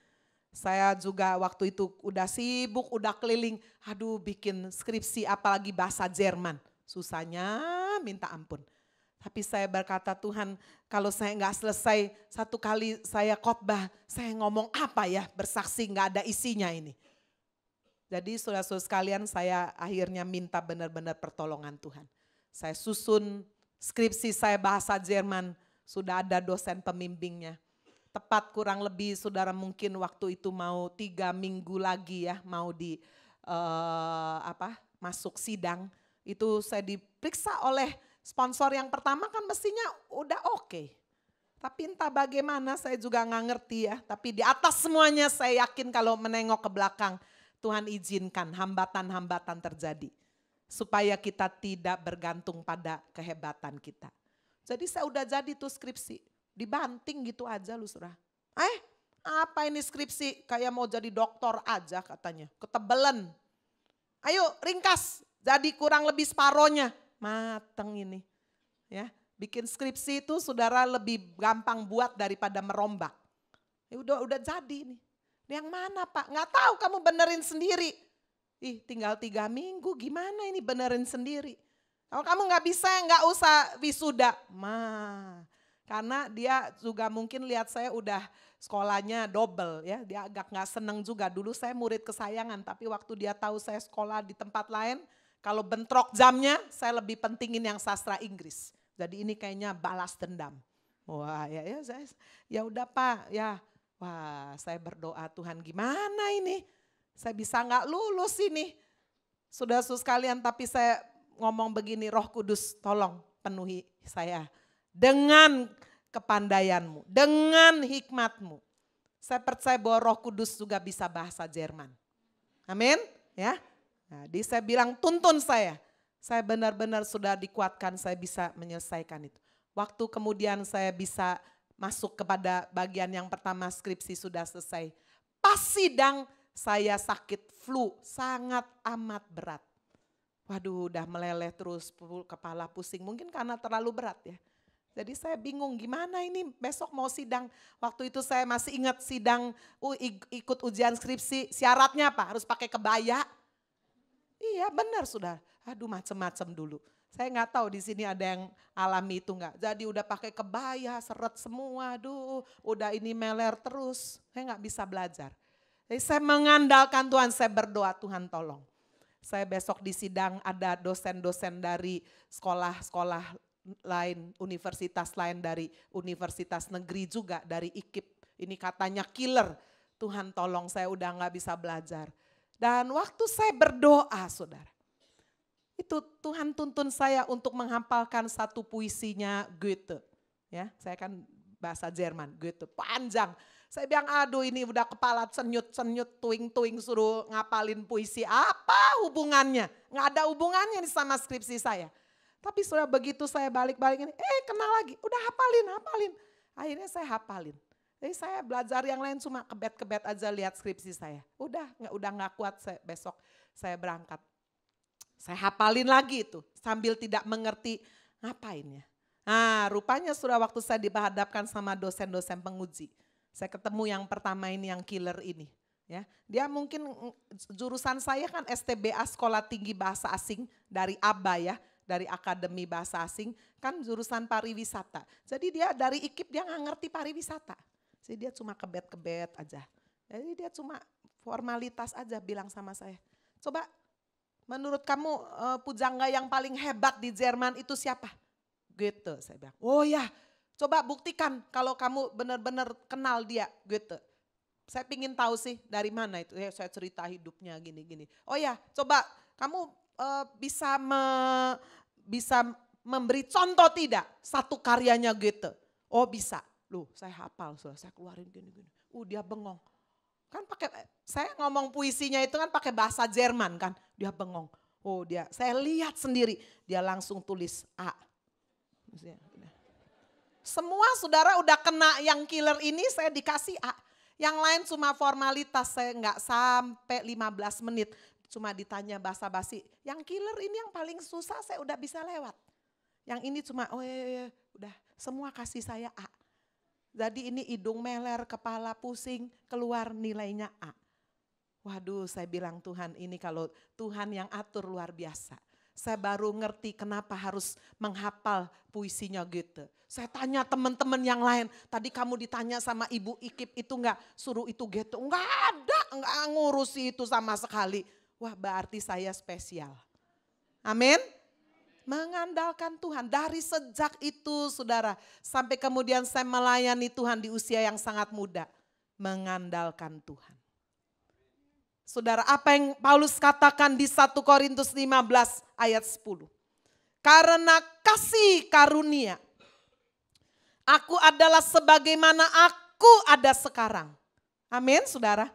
Saya juga waktu itu udah sibuk, udah keliling, aduh bikin skripsi apalagi bahasa Jerman. Susahnya minta ampun. Tapi saya berkata Tuhan kalau saya nggak selesai, satu kali saya khotbah, saya ngomong apa ya bersaksi nggak ada isinya ini. Jadi saudara-saudara sekalian saya akhirnya minta benar-benar pertolongan Tuhan. Saya susun skripsi saya bahasa Jerman, sudah ada dosen pembimbingnya. Tepat kurang lebih saudara mungkin waktu itu mau 3 minggu lagi ya mau masuk sidang. Itu saya diperiksa oleh sponsor yang pertama kan mestinya udah oke. Tapi entah bagaimana saya juga nggak ngerti ya. Tapi di atas semuanya saya yakin kalau menengok ke belakang Tuhan izinkan hambatan-hambatan terjadi. Supaya kita tidak bergantung pada kehebatan kita. Jadi saya udah jadi tuh skripsi. Dibanting gitu aja lu saudara. Apa ini skripsi kayak mau jadi doktor aja katanya. Ketebelan. Ayo ringkas jadi kurang lebih separohnya. Mateng ini. Ya, bikin skripsi itu saudara lebih gampang buat daripada merombak. Ya udah jadi nih. Yang mana Pak? Nggak tahu kamu benerin sendiri. Tinggal 3 minggu gimana ini benerin sendiri. Kalau kamu nggak bisa nggak usah wisuda. Karena dia juga mungkin lihat saya udah sekolahnya double ya. Dia agak nggak seneng juga. Dulu saya murid kesayangan tapi waktu dia tahu saya sekolah di tempat lain. Kalau bentrok jamnya saya lebih pentingin yang sastra Inggris. Jadi ini kayaknya balas dendam. Wah ya udah Pak ya. Wah saya berdoa Tuhan gimana ini, saya bisa nggak lulus ini. Saudara-saudara sekalian tapi saya ngomong begini, Roh Kudus tolong penuhi saya. Dengan kepandaianmu, dengan hikmatmu. Saya percaya bahwa Roh Kudus juga bisa bahasa Jerman. Amin ya. Jadi saya bilang tuntun saya benar-benar sudah dikuatkan saya bisa menyelesaikan itu. Waktu kemudian saya bisa masuk kepada bagian yang pertama skripsi sudah selesai. Pas sidang saya sakit flu sangat amat berat. Waduh udah meleleh terus kepala pusing mungkin karena terlalu berat ya. Jadi saya bingung gimana ini besok mau sidang. Waktu itu saya masih ingat sidang ikut ujian skripsi syaratnya apa? Harus pakai kebaya. Iya benar sudah. Aduh macem-macem dulu. Saya nggak tahu di sini ada yang alami itu nggak. Jadi udah pakai kebaya, seret semua, aduh udah ini meler terus. Saya nggak bisa belajar. Jadi saya mengandalkan Tuhan, saya berdoa Tuhan tolong. Saya besok di sidang ada dosen-dosen dari sekolah-sekolah lain, universitas lain dari universitas negeri juga, dari IKIP. Ini katanya killer. Tuhan tolong saya udah nggak bisa belajar. Dan waktu saya berdoa saudara. Itu Tuhan tuntun saya untuk menghafalkan satu puisinya Goethe. Ya, saya kan bahasa Jerman, Goethe panjang. Saya bilang aduh ini udah kepala cenyut-cenyut, tuing-tuing suruh ngapalin puisi. Apa hubungannya? Nggak ada hubungannya nih sama skripsi saya. Tapi sudah begitu saya balik-balik ini, kenal lagi, udah hafalin. Akhirnya saya hafalin. Jadi saya belajar yang lain cuma kebet-kebet aja lihat skripsi saya. Udah nggak kuat, besok saya berangkat. Saya hafalin lagi itu sambil tidak mengerti ngapainnya. Nah rupanya sudah waktu saya dihadapkan sama dosen-dosen penguji. Saya ketemu yang pertama ini yang killer ini. Ya, dia mungkin jurusan saya kan STBA Sekolah Tinggi Bahasa Asing dari ABA ya. Dari Akademi Bahasa Asing, kan jurusan pariwisata. Jadi dia dari IKIP dia nggak ngerti pariwisata. Jadi dia cuma kebet-kebet aja. Jadi dia cuma formalitas aja bilang sama saya. Coba menurut kamu pujangga yang paling hebat di Jerman itu siapa? Gitu saya bilang. Oh ya, coba buktikan kalau kamu benar-benar kenal dia. Gitu. Saya pingin tahu sih dari mana itu. Ya, saya cerita hidupnya gini-gini. Oh ya, coba kamu bisa memberi contoh tidak satu karyanya gitu. Oh bisa. Loh saya hafal, saya keluarin gini-gini. Dia bengong. Kan saya ngomong puisinya itu kan pakai bahasa Jerman kan. Dia bengong. Saya lihat sendiri. Dia langsung tulis A. Semua saudara udah kena yang killer ini saya dikasih A. Yang lain cuma formalitas, saya nggak sampai 15 menit. Cuma ditanya basa-basi, yang killer ini yang paling susah saya udah bisa lewat. Yang ini cuma udah semua kasih saya A. Jadi ini hidung meler, kepala pusing, keluar nilainya A. Waduh saya bilang Tuhan ini kalau Tuhan yang atur luar biasa. Saya baru ngerti kenapa harus menghafal puisinya gitu. Saya tanya teman-teman yang lain, tadi kamu ditanya sama Ibu IKIP itu enggak suruh itu gitu. Enggak ada, enggak ngurusi itu sama sekali. Wah berarti saya spesial. Amin. Mengandalkan Tuhan dari sejak itu saudara. Sampai kemudian saya melayani Tuhan di usia yang sangat muda. Mengandalkan Tuhan. Saudara apa yang Paulus katakan di 1 Korintus 15 ayat 10. Karena kasih karunia. Aku adalah sebagaimana aku ada sekarang. Amin saudara.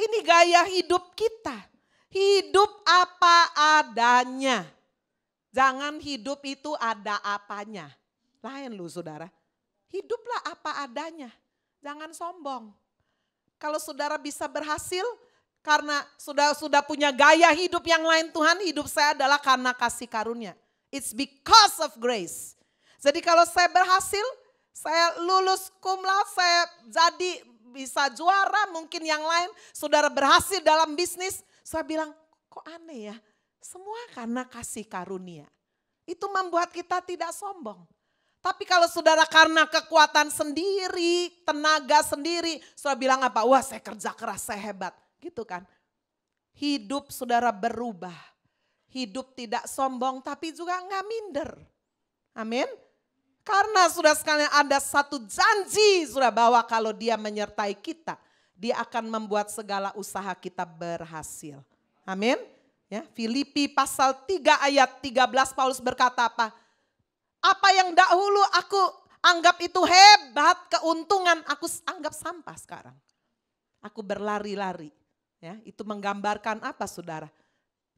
Ini gaya hidup kita. Hidup apa adanya. Jangan hidup itu ada apanya. Lain lu saudara. Hiduplah apa adanya. Jangan sombong. Kalau saudara bisa berhasil karena sudah punya gaya hidup yang lain Tuhan. Hidup saya adalah karena kasih karunia. It's because of grace. Jadi kalau saya berhasil, saya lulus cum laude, saya jadi bisa juara, mungkin yang lain saudara berhasil dalam bisnis. Saya bilang, kok aneh ya? Semua karena kasih karunia. Itu membuat kita tidak sombong. Tapi kalau saudara karena kekuatan sendiri, tenaga sendiri, saudara bilang apa? Wah saya kerja keras, saya hebat. Gitu kan. Hidup saudara berubah. Hidup tidak sombong tapi juga nggak minder. Amin. Karena saudara sekalian ada satu janji saudara bahwa kalau dia menyertai kita, dia akan membuat segala usaha kita berhasil. Amin. Ya, Filipi pasal 3 ayat 13 Paulus berkata apa? Apa yang dahulu aku anggap itu hebat, keuntungan aku anggap sampah sekarang. Aku berlari-lari. Ya, itu menggambarkan apa saudara?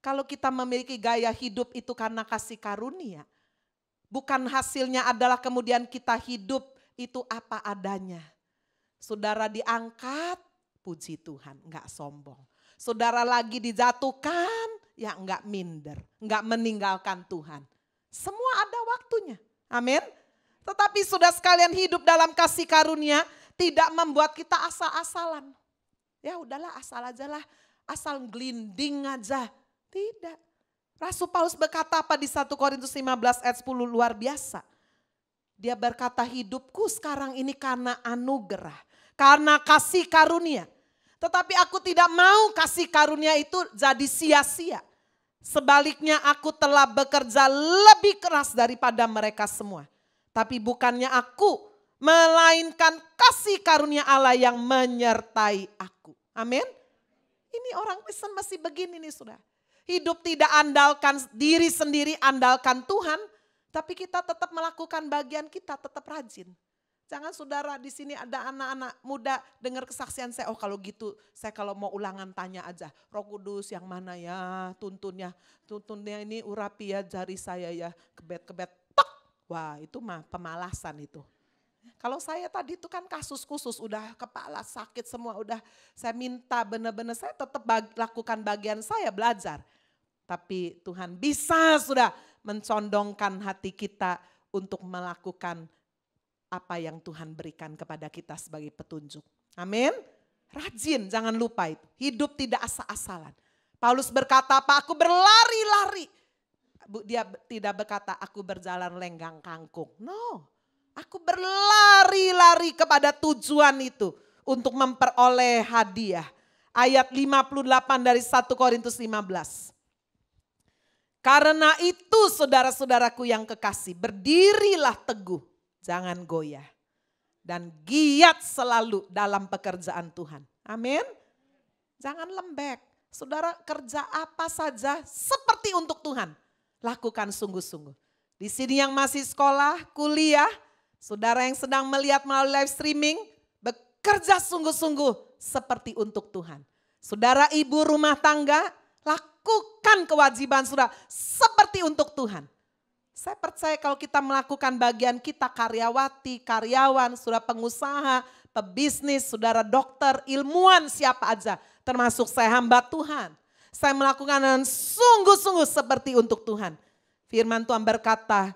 Kalau kita memiliki gaya hidup itu karena kasih karunia. Bukan hasilnya adalah kemudian kita hidup itu apa adanya. Saudara diangkat, puji Tuhan, enggak sombong. Saudara lagi dijatuhkan, ya enggak minder, enggak meninggalkan Tuhan. Semua ada waktunya, amin. Tetapi sudah sekalian hidup dalam kasih karunia tidak membuat kita asal-asalan. Ya udahlah asal aja lah, asal gelinding aja. Tidak. Rasul Paulus berkata apa di 1 Korintus 15 ayat 10 luar biasa. Dia berkata hidupku sekarang ini karena anugerah, karena kasih karunia. Tetapi aku tidak mau kasih karunia itu jadi sia-sia. Sebaliknya aku telah bekerja lebih keras daripada mereka semua. Tapi bukannya aku, melainkan kasih karunia Allah yang menyertai aku. Amin. Ini orang Kristen masih begini nih saudara. Hidup tidak andalkan diri sendiri, andalkan Tuhan. Tapi kita tetap melakukan bagian kita, tetap rajin. Jangan saudara di sini ada anak-anak muda dengar kesaksian saya. Oh kalau gitu saya kalau mau ulangan tanya aja. Roh Kudus yang mana ya tuntunnya. Tuntunnya ini urapi ya jari saya ya. Kebet-kebet. Tek. Wah itu mah pemalasan itu. Kalau saya tadi itu kan kasus khusus udah kepala sakit semua. Udah saya minta benar-benar saya tetap lakukan bagian saya belajar. Tapi Tuhan bisa sudah mencondongkan hati kita untuk melakukan apa yang Tuhan berikan kepada kita sebagai petunjuk. Amin. Rajin, jangan lupa itu. Hidup tidak asal-asalan. Paulus berkata apa? Aku berlari-lari. Dia tidak berkata aku berjalan lenggang kangkung. No, aku berlari-lari kepada tujuan itu untuk memperoleh hadiah. Ayat 58 dari 1 Korintus 15. Karena itu saudara-saudaraku yang kekasih, berdirilah teguh, jangan goyah. Dan giat selalu dalam pekerjaan Tuhan. Amin. Jangan lembek. Saudara kerja apa saja seperti untuk Tuhan. Lakukan sungguh-sungguh. Di sini yang masih sekolah, kuliah, saudara yang sedang melihat melalui live streaming, bekerja sungguh-sungguh seperti untuk Tuhan. Saudara ibu rumah tangga, lakukan kewajiban saudara seperti untuk Tuhan. Saya percaya kalau kita melakukan bagian kita karyawati, karyawan, saudara pengusaha, pebisnis, saudara dokter, ilmuwan siapa aja. Termasuk saya hamba Tuhan. Saya melakukan dengan sungguh-sungguh seperti untuk Tuhan. Firman Tuhan berkata,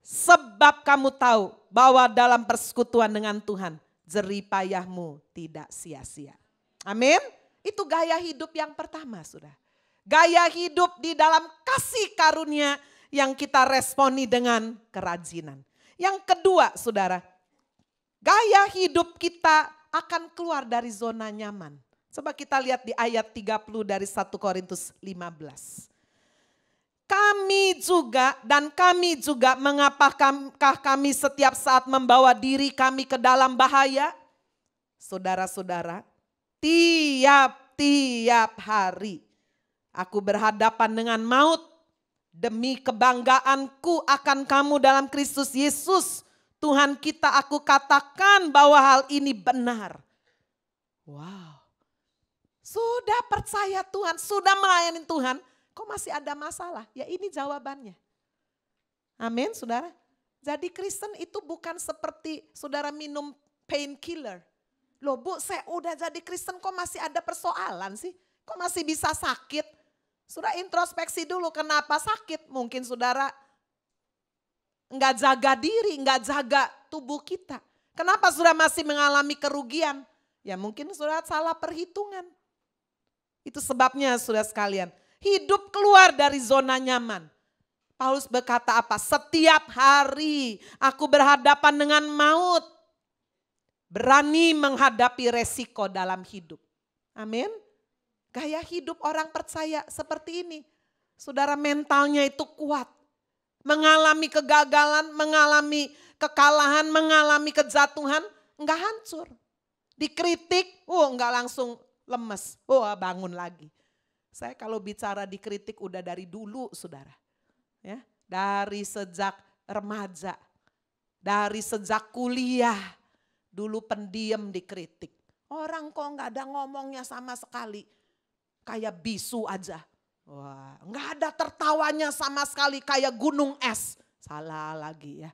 sebab kamu tahu bahwa dalam persekutuan dengan Tuhan, jerih payahmu tidak sia-sia. Amin. Itu gaya hidup yang pertama saudara. Gaya hidup di dalam kasih karunia yang kita responi dengan kerajinan. Yang kedua saudara, gaya hidup kita akan keluar dari zona nyaman. Coba kita lihat di ayat 30 dari 1 Korintus 15. Kami juga mengapakah kami setiap saat membawa diri kami ke dalam bahaya? Saudara-saudara, tiap-tiap hari aku berhadapan dengan maut demi kebanggaanku akan kamu dalam Kristus Yesus. Tuhan kita, aku katakan bahwa hal ini benar. Wow. Sudah percaya Tuhan, sudah melayani Tuhan, kok masih ada masalah? Ya ini jawabannya. Amin saudara. Jadi Kristen itu bukan seperti saudara minum painkiller. Loh Bu, saya udah jadi Kristen kok masih ada persoalan sih? Kok masih bisa sakit? Sudah introspeksi dulu kenapa sakit. Mungkin saudara enggak jaga diri, enggak jaga tubuh kita. Kenapa saudara masih mengalami kerugian? Ya mungkin saudara salah perhitungan. Itu sebabnya saudara sekalian. Hidup keluar dari zona nyaman. Paulus berkata apa? Setiap hari aku berhadapan dengan maut. Berani menghadapi resiko dalam hidup. Amin. Gaya hidup orang percaya seperti ini. Saudara mentalnya itu kuat. Mengalami kegagalan, mengalami kekalahan, mengalami kejatuhan. Enggak hancur. Dikritik, enggak langsung lemes. Bangun lagi. Saya kalau bicara dikritik udah dari dulu saudara. Ya, dari sejak remaja. Dari sejak kuliah. Dulu pendiam dikritik. Orang kok nggak ada ngomongnya sama sekali. Kayak bisu aja. Wah, nggak ada tertawanya sama sekali kayak gunung es. Salah lagi ya.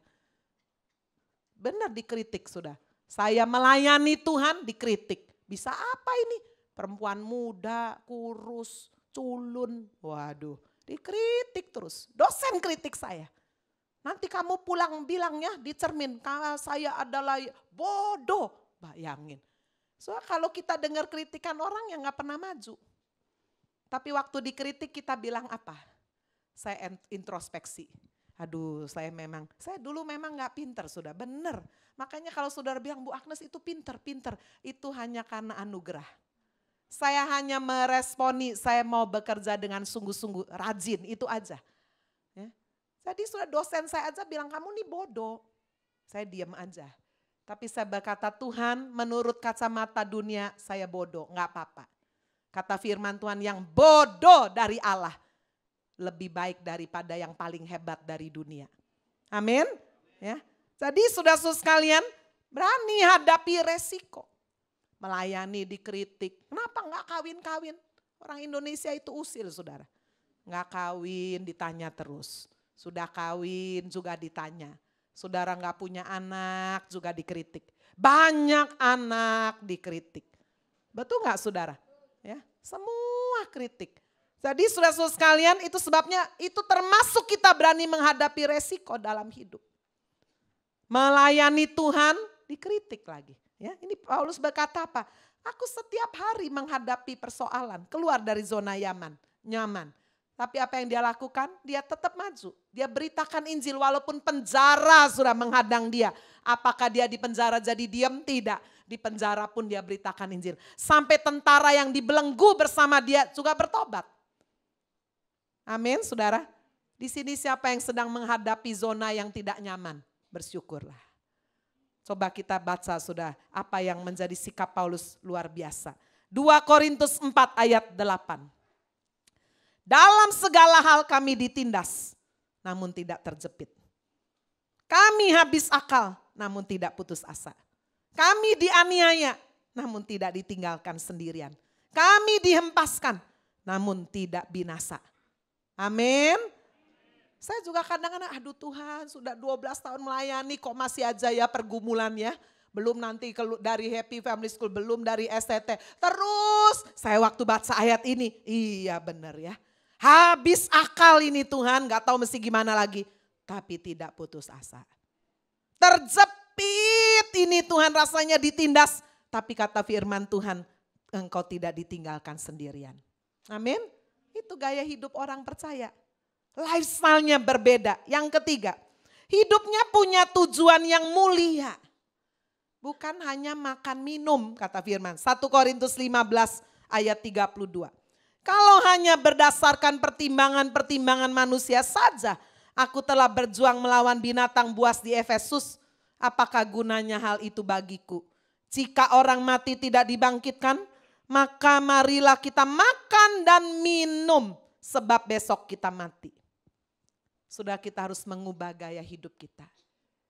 Benar dikritik sudah. Saya melayani Tuhan dikritik. Bisa apa ini? Perempuan muda, kurus, culun. Waduh, dikritik terus. Dosen kritik saya. Nanti kamu pulang bilangnya di cermin, kalau saya adalah bodoh. Bayangin. So kalau kita dengar kritikan orang yang gak pernah maju. Tapi waktu dikritik kita bilang apa? Saya introspeksi. Aduh saya dulu memang gak pinter sudah, bener. Makanya kalau saudara bilang Bu Agnes itu pinter. Itu hanya karena anugerah. Saya hanya meresponi, saya mau bekerja dengan sungguh-sungguh, rajin, itu aja. Jadi sudah dosen saya aja bilang kamu nih bodoh. Saya diam aja. Tapi saya berkata Tuhan menurut kacamata dunia saya bodoh, enggak apa-apa. Kata firman Tuhan yang bodoh dari Allah lebih baik daripada yang paling hebat dari dunia. Amin. Ya. Jadi saudara-saudara sekalian, berani hadapi resiko. Melayani dikritik. Kenapa enggak kawin-kawin? Orang Indonesia itu usil saudara. Enggak kawin ditanya terus. Sudah kawin juga ditanya. Saudara enggak punya anak juga dikritik. Banyak anak dikritik. Betul enggak saudara? Ya, semua kritik. Jadi saudara-saudara sekalian itu sebabnya itu termasuk kita berani menghadapi resiko dalam hidup. Melayani Tuhan dikritik lagi. Ya, ini Paulus berkata apa? Aku setiap hari menghadapi persoalan, keluar dari zona nyaman. Tapi apa yang dia lakukan? Dia tetap maju. Dia beritakan Injil walaupun penjara sudah menghadang dia. Apakah dia di penjara jadi diam? Tidak. Di penjara pun dia beritakan Injil. Sampai tentara yang dibelenggu bersama dia juga bertobat. Amin, saudara. Di sini siapa yang sedang menghadapi zona yang tidak nyaman? Bersyukurlah. Coba kita baca sudah apa yang menjadi sikap Paulus luar biasa. 2 Korintus 4 ayat 8. Dalam segala hal kami ditindas, namun tidak terjepit. Kami habis akal, namun tidak putus asa. Kami dianiaya, namun tidak ditinggalkan sendirian. Kami dihempaskan, namun tidak binasa. Amin. Saya juga kadang-kadang, aduh Tuhan sudah 12 tahun melayani kok masih aja ya pergumulannya. Belum nanti dari Happy Family School, belum dari STT. Terus saya waktu baca ayat ini, iya benar ya. Habis akal ini Tuhan, gak tahu mesti gimana lagi. Tapi tidak putus asa. Terjepit ini Tuhan rasanya ditindas. Tapi kata firman Tuhan, engkau tidak ditinggalkan sendirian. Amin. Itu gaya hidup orang percaya. Lifestyle-nya berbeda. Yang ketiga, hidupnya punya tujuan yang mulia. Bukan hanya makan minum kata firman. 1 Korintus 15 ayat 32. Kalau hanya berdasarkan pertimbangan-pertimbangan manusia saja, aku telah berjuang melawan binatang buas di Efesus. Apakah gunanya hal itu bagiku? Jika orang mati tidak dibangkitkan, maka marilah kita makan dan minum sebab besok kita mati. Sudah kita harus mengubah gaya hidup kita.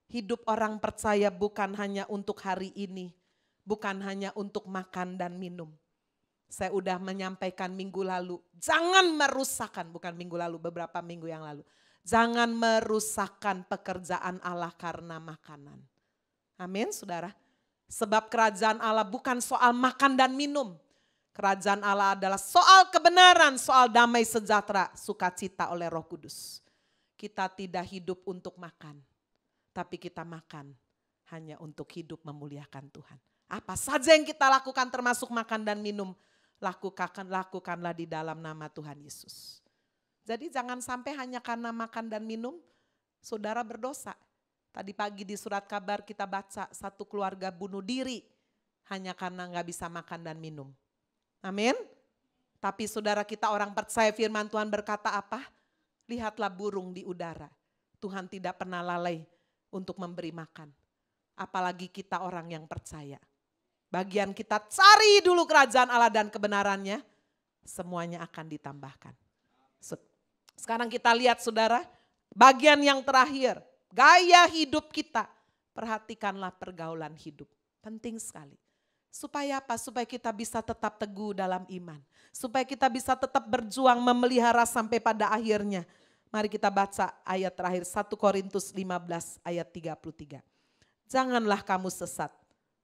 Hidup orang percaya bukan hanya untuk hari ini, bukan hanya untuk makan dan minum. Saya udah menyampaikan minggu lalu, jangan merusakkan, bukan minggu lalu, beberapa minggu yang lalu. Jangan merusakkan pekerjaan Allah karena makanan. Amin saudara. Sebab kerajaan Allah bukan soal makan dan minum. Kerajaan Allah adalah soal kebenaran, soal damai sejahtera, sukacita oleh Roh Kudus. Kita tidak hidup untuk makan, tapi kita makan hanya untuk hidup memuliakan Tuhan. Apa saja yang kita lakukan termasuk makan dan minum, lakukanlah di dalam nama Tuhan Yesus. Jadi jangan sampai hanya karena makan dan minum, saudara berdosa. Tadi pagi di surat kabar kita baca satu keluarga bunuh diri hanya karena gak bisa makan dan minum. Amin. Tapi saudara kita orang percaya firman Tuhan berkata apa? Lihatlah burung di udara. Tuhan tidak pernah lalai untuk memberi makan. Apalagi kita orang yang percaya. Bagian kita cari dulu kerajaan Allah dan kebenarannya. Semuanya akan ditambahkan. Sekarang kita lihat saudara. Bagian yang terakhir. Gaya hidup kita. Perhatikanlah pergaulan hidup. Penting sekali. Supaya apa? Supaya kita bisa tetap teguh dalam iman. Supaya kita bisa tetap berjuang memelihara sampai pada akhirnya. Mari kita baca ayat terakhir 1 Korintus 15 ayat 33. Janganlah kamu sesat.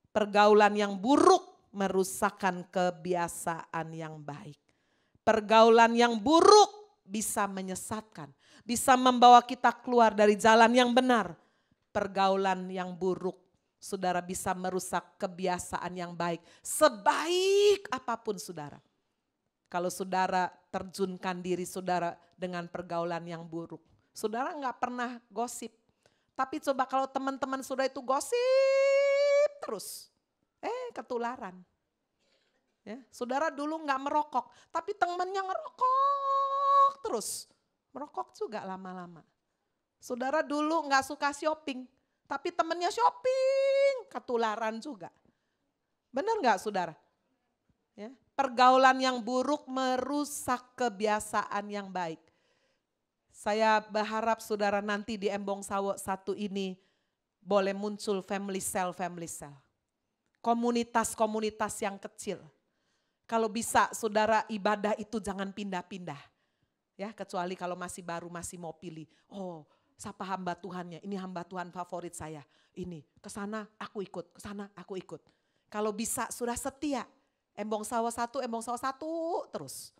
Pergaulan yang buruk merusakkan kebiasaan yang baik. Pergaulan yang buruk bisa menyesatkan. Bisa membawa kita keluar dari jalan yang benar. Pergaulan yang buruk, saudara, bisa merusak kebiasaan yang baik. Sebaik apapun saudara. Kalau saudara terjunkan diri saudara dengan pergaulan yang buruk. Saudara gak pernah gosip. Tapi coba kalau teman-teman saudara itu gosip terus. Ketularan. Ya, saudara dulu gak merokok. Tapi temannya ngerokok terus. Merokok juga lama-lama. Saudara dulu gak suka shopping. Tapi temannya shopping. Ketularan juga. Benar gak saudara? Ya, pergaulan yang buruk merusak kebiasaan yang baik. Saya berharap saudara nanti di Embong Sawo 1 ini boleh muncul family cell. Komunitas-komunitas yang kecil. Kalau bisa saudara ibadah itu jangan pindah-pindah. Ya, kecuali kalau masih baru, masih mau pilih. Oh, siapa hamba Tuhannya? Ini hamba Tuhan favorit saya. Ini, ke sana aku ikut, ke sana aku ikut. Kalau bisa sudah setia. Embong sawah satu terus.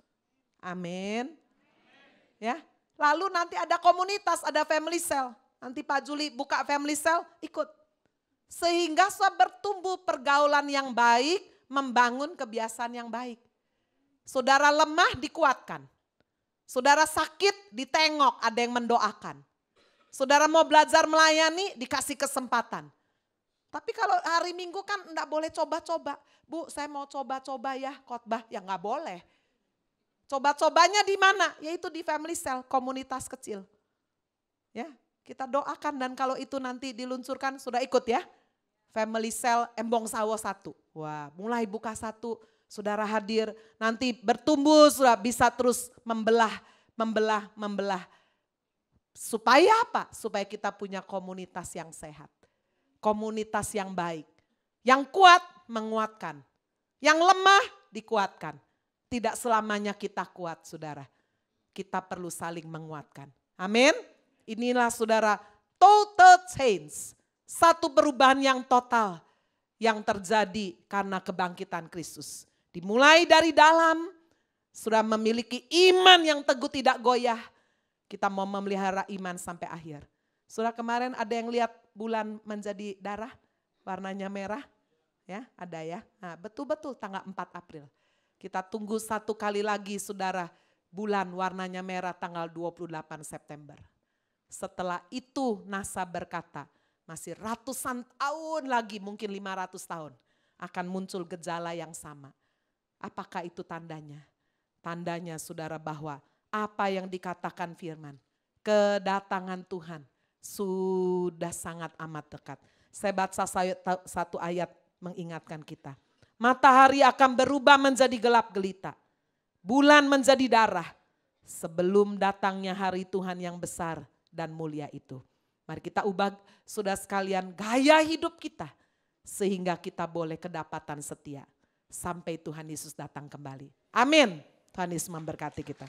Amin. Ya. Lalu nanti ada komunitas, ada family cell. Nanti Pak Juli buka family cell, ikut. Sehingga sudah bertumbuh pergaulan yang baik, membangun kebiasaan yang baik. Saudara lemah dikuatkan. Saudara sakit ditengok, ada yang mendoakan. Saudara mau belajar melayani, dikasih kesempatan. Tapi kalau hari Minggu kan enggak boleh coba-coba. Bu, saya mau coba-coba ya khotbah, ya enggak boleh. Coba-cobanya di mana? Yaitu di family cell, komunitas kecil. Ya, kita doakan dan kalau itu nanti diluncurkan sudah ikut ya. Family cell Embong Sawo 1. Wah, mulai buka 1, saudara hadir, nanti bertumbuh sudah bisa terus membelah. Supaya apa? Supaya kita punya komunitas yang sehat. Komunitas yang baik. Yang kuat menguatkan. Yang lemah dikuatkan. Tidak selamanya kita kuat saudara. Kita perlu saling menguatkan. Amin. Inilah saudara total change. Satu perubahan yang total yang terjadi karena kebangkitan Kristus. Dimulai dari dalam, sudah memiliki iman yang teguh tidak goyah. Kita mau memelihara iman sampai akhir. Sudah kemarin ada yang lihat bulan menjadi darah, warnanya merah. Ya, ada ya. Nah, betul-betul tanggal 4 April. Kita tunggu satu kali lagi saudara, bulan warnanya merah tanggal 28 September. Setelah itu NASA berkata, masih ratusan tahun lagi, mungkin 500 tahun, akan muncul gejala yang sama. Apakah itu tandanya? Tandanya saudara bahwa apa yang dikatakan firman, kedatangan Tuhan sudah sangat amat dekat. Saya baca satu ayat mengingatkan kita. Matahari akan berubah menjadi gelap gelita. Bulan menjadi darah. Sebelum datangnya hari Tuhan yang besar dan mulia itu. Mari kita ubah saudara sekalian gaya hidup kita. Sehingga kita boleh kedapatan setia. Sampai Tuhan Yesus datang kembali. Amin. Tuhan Yesus memberkati kita.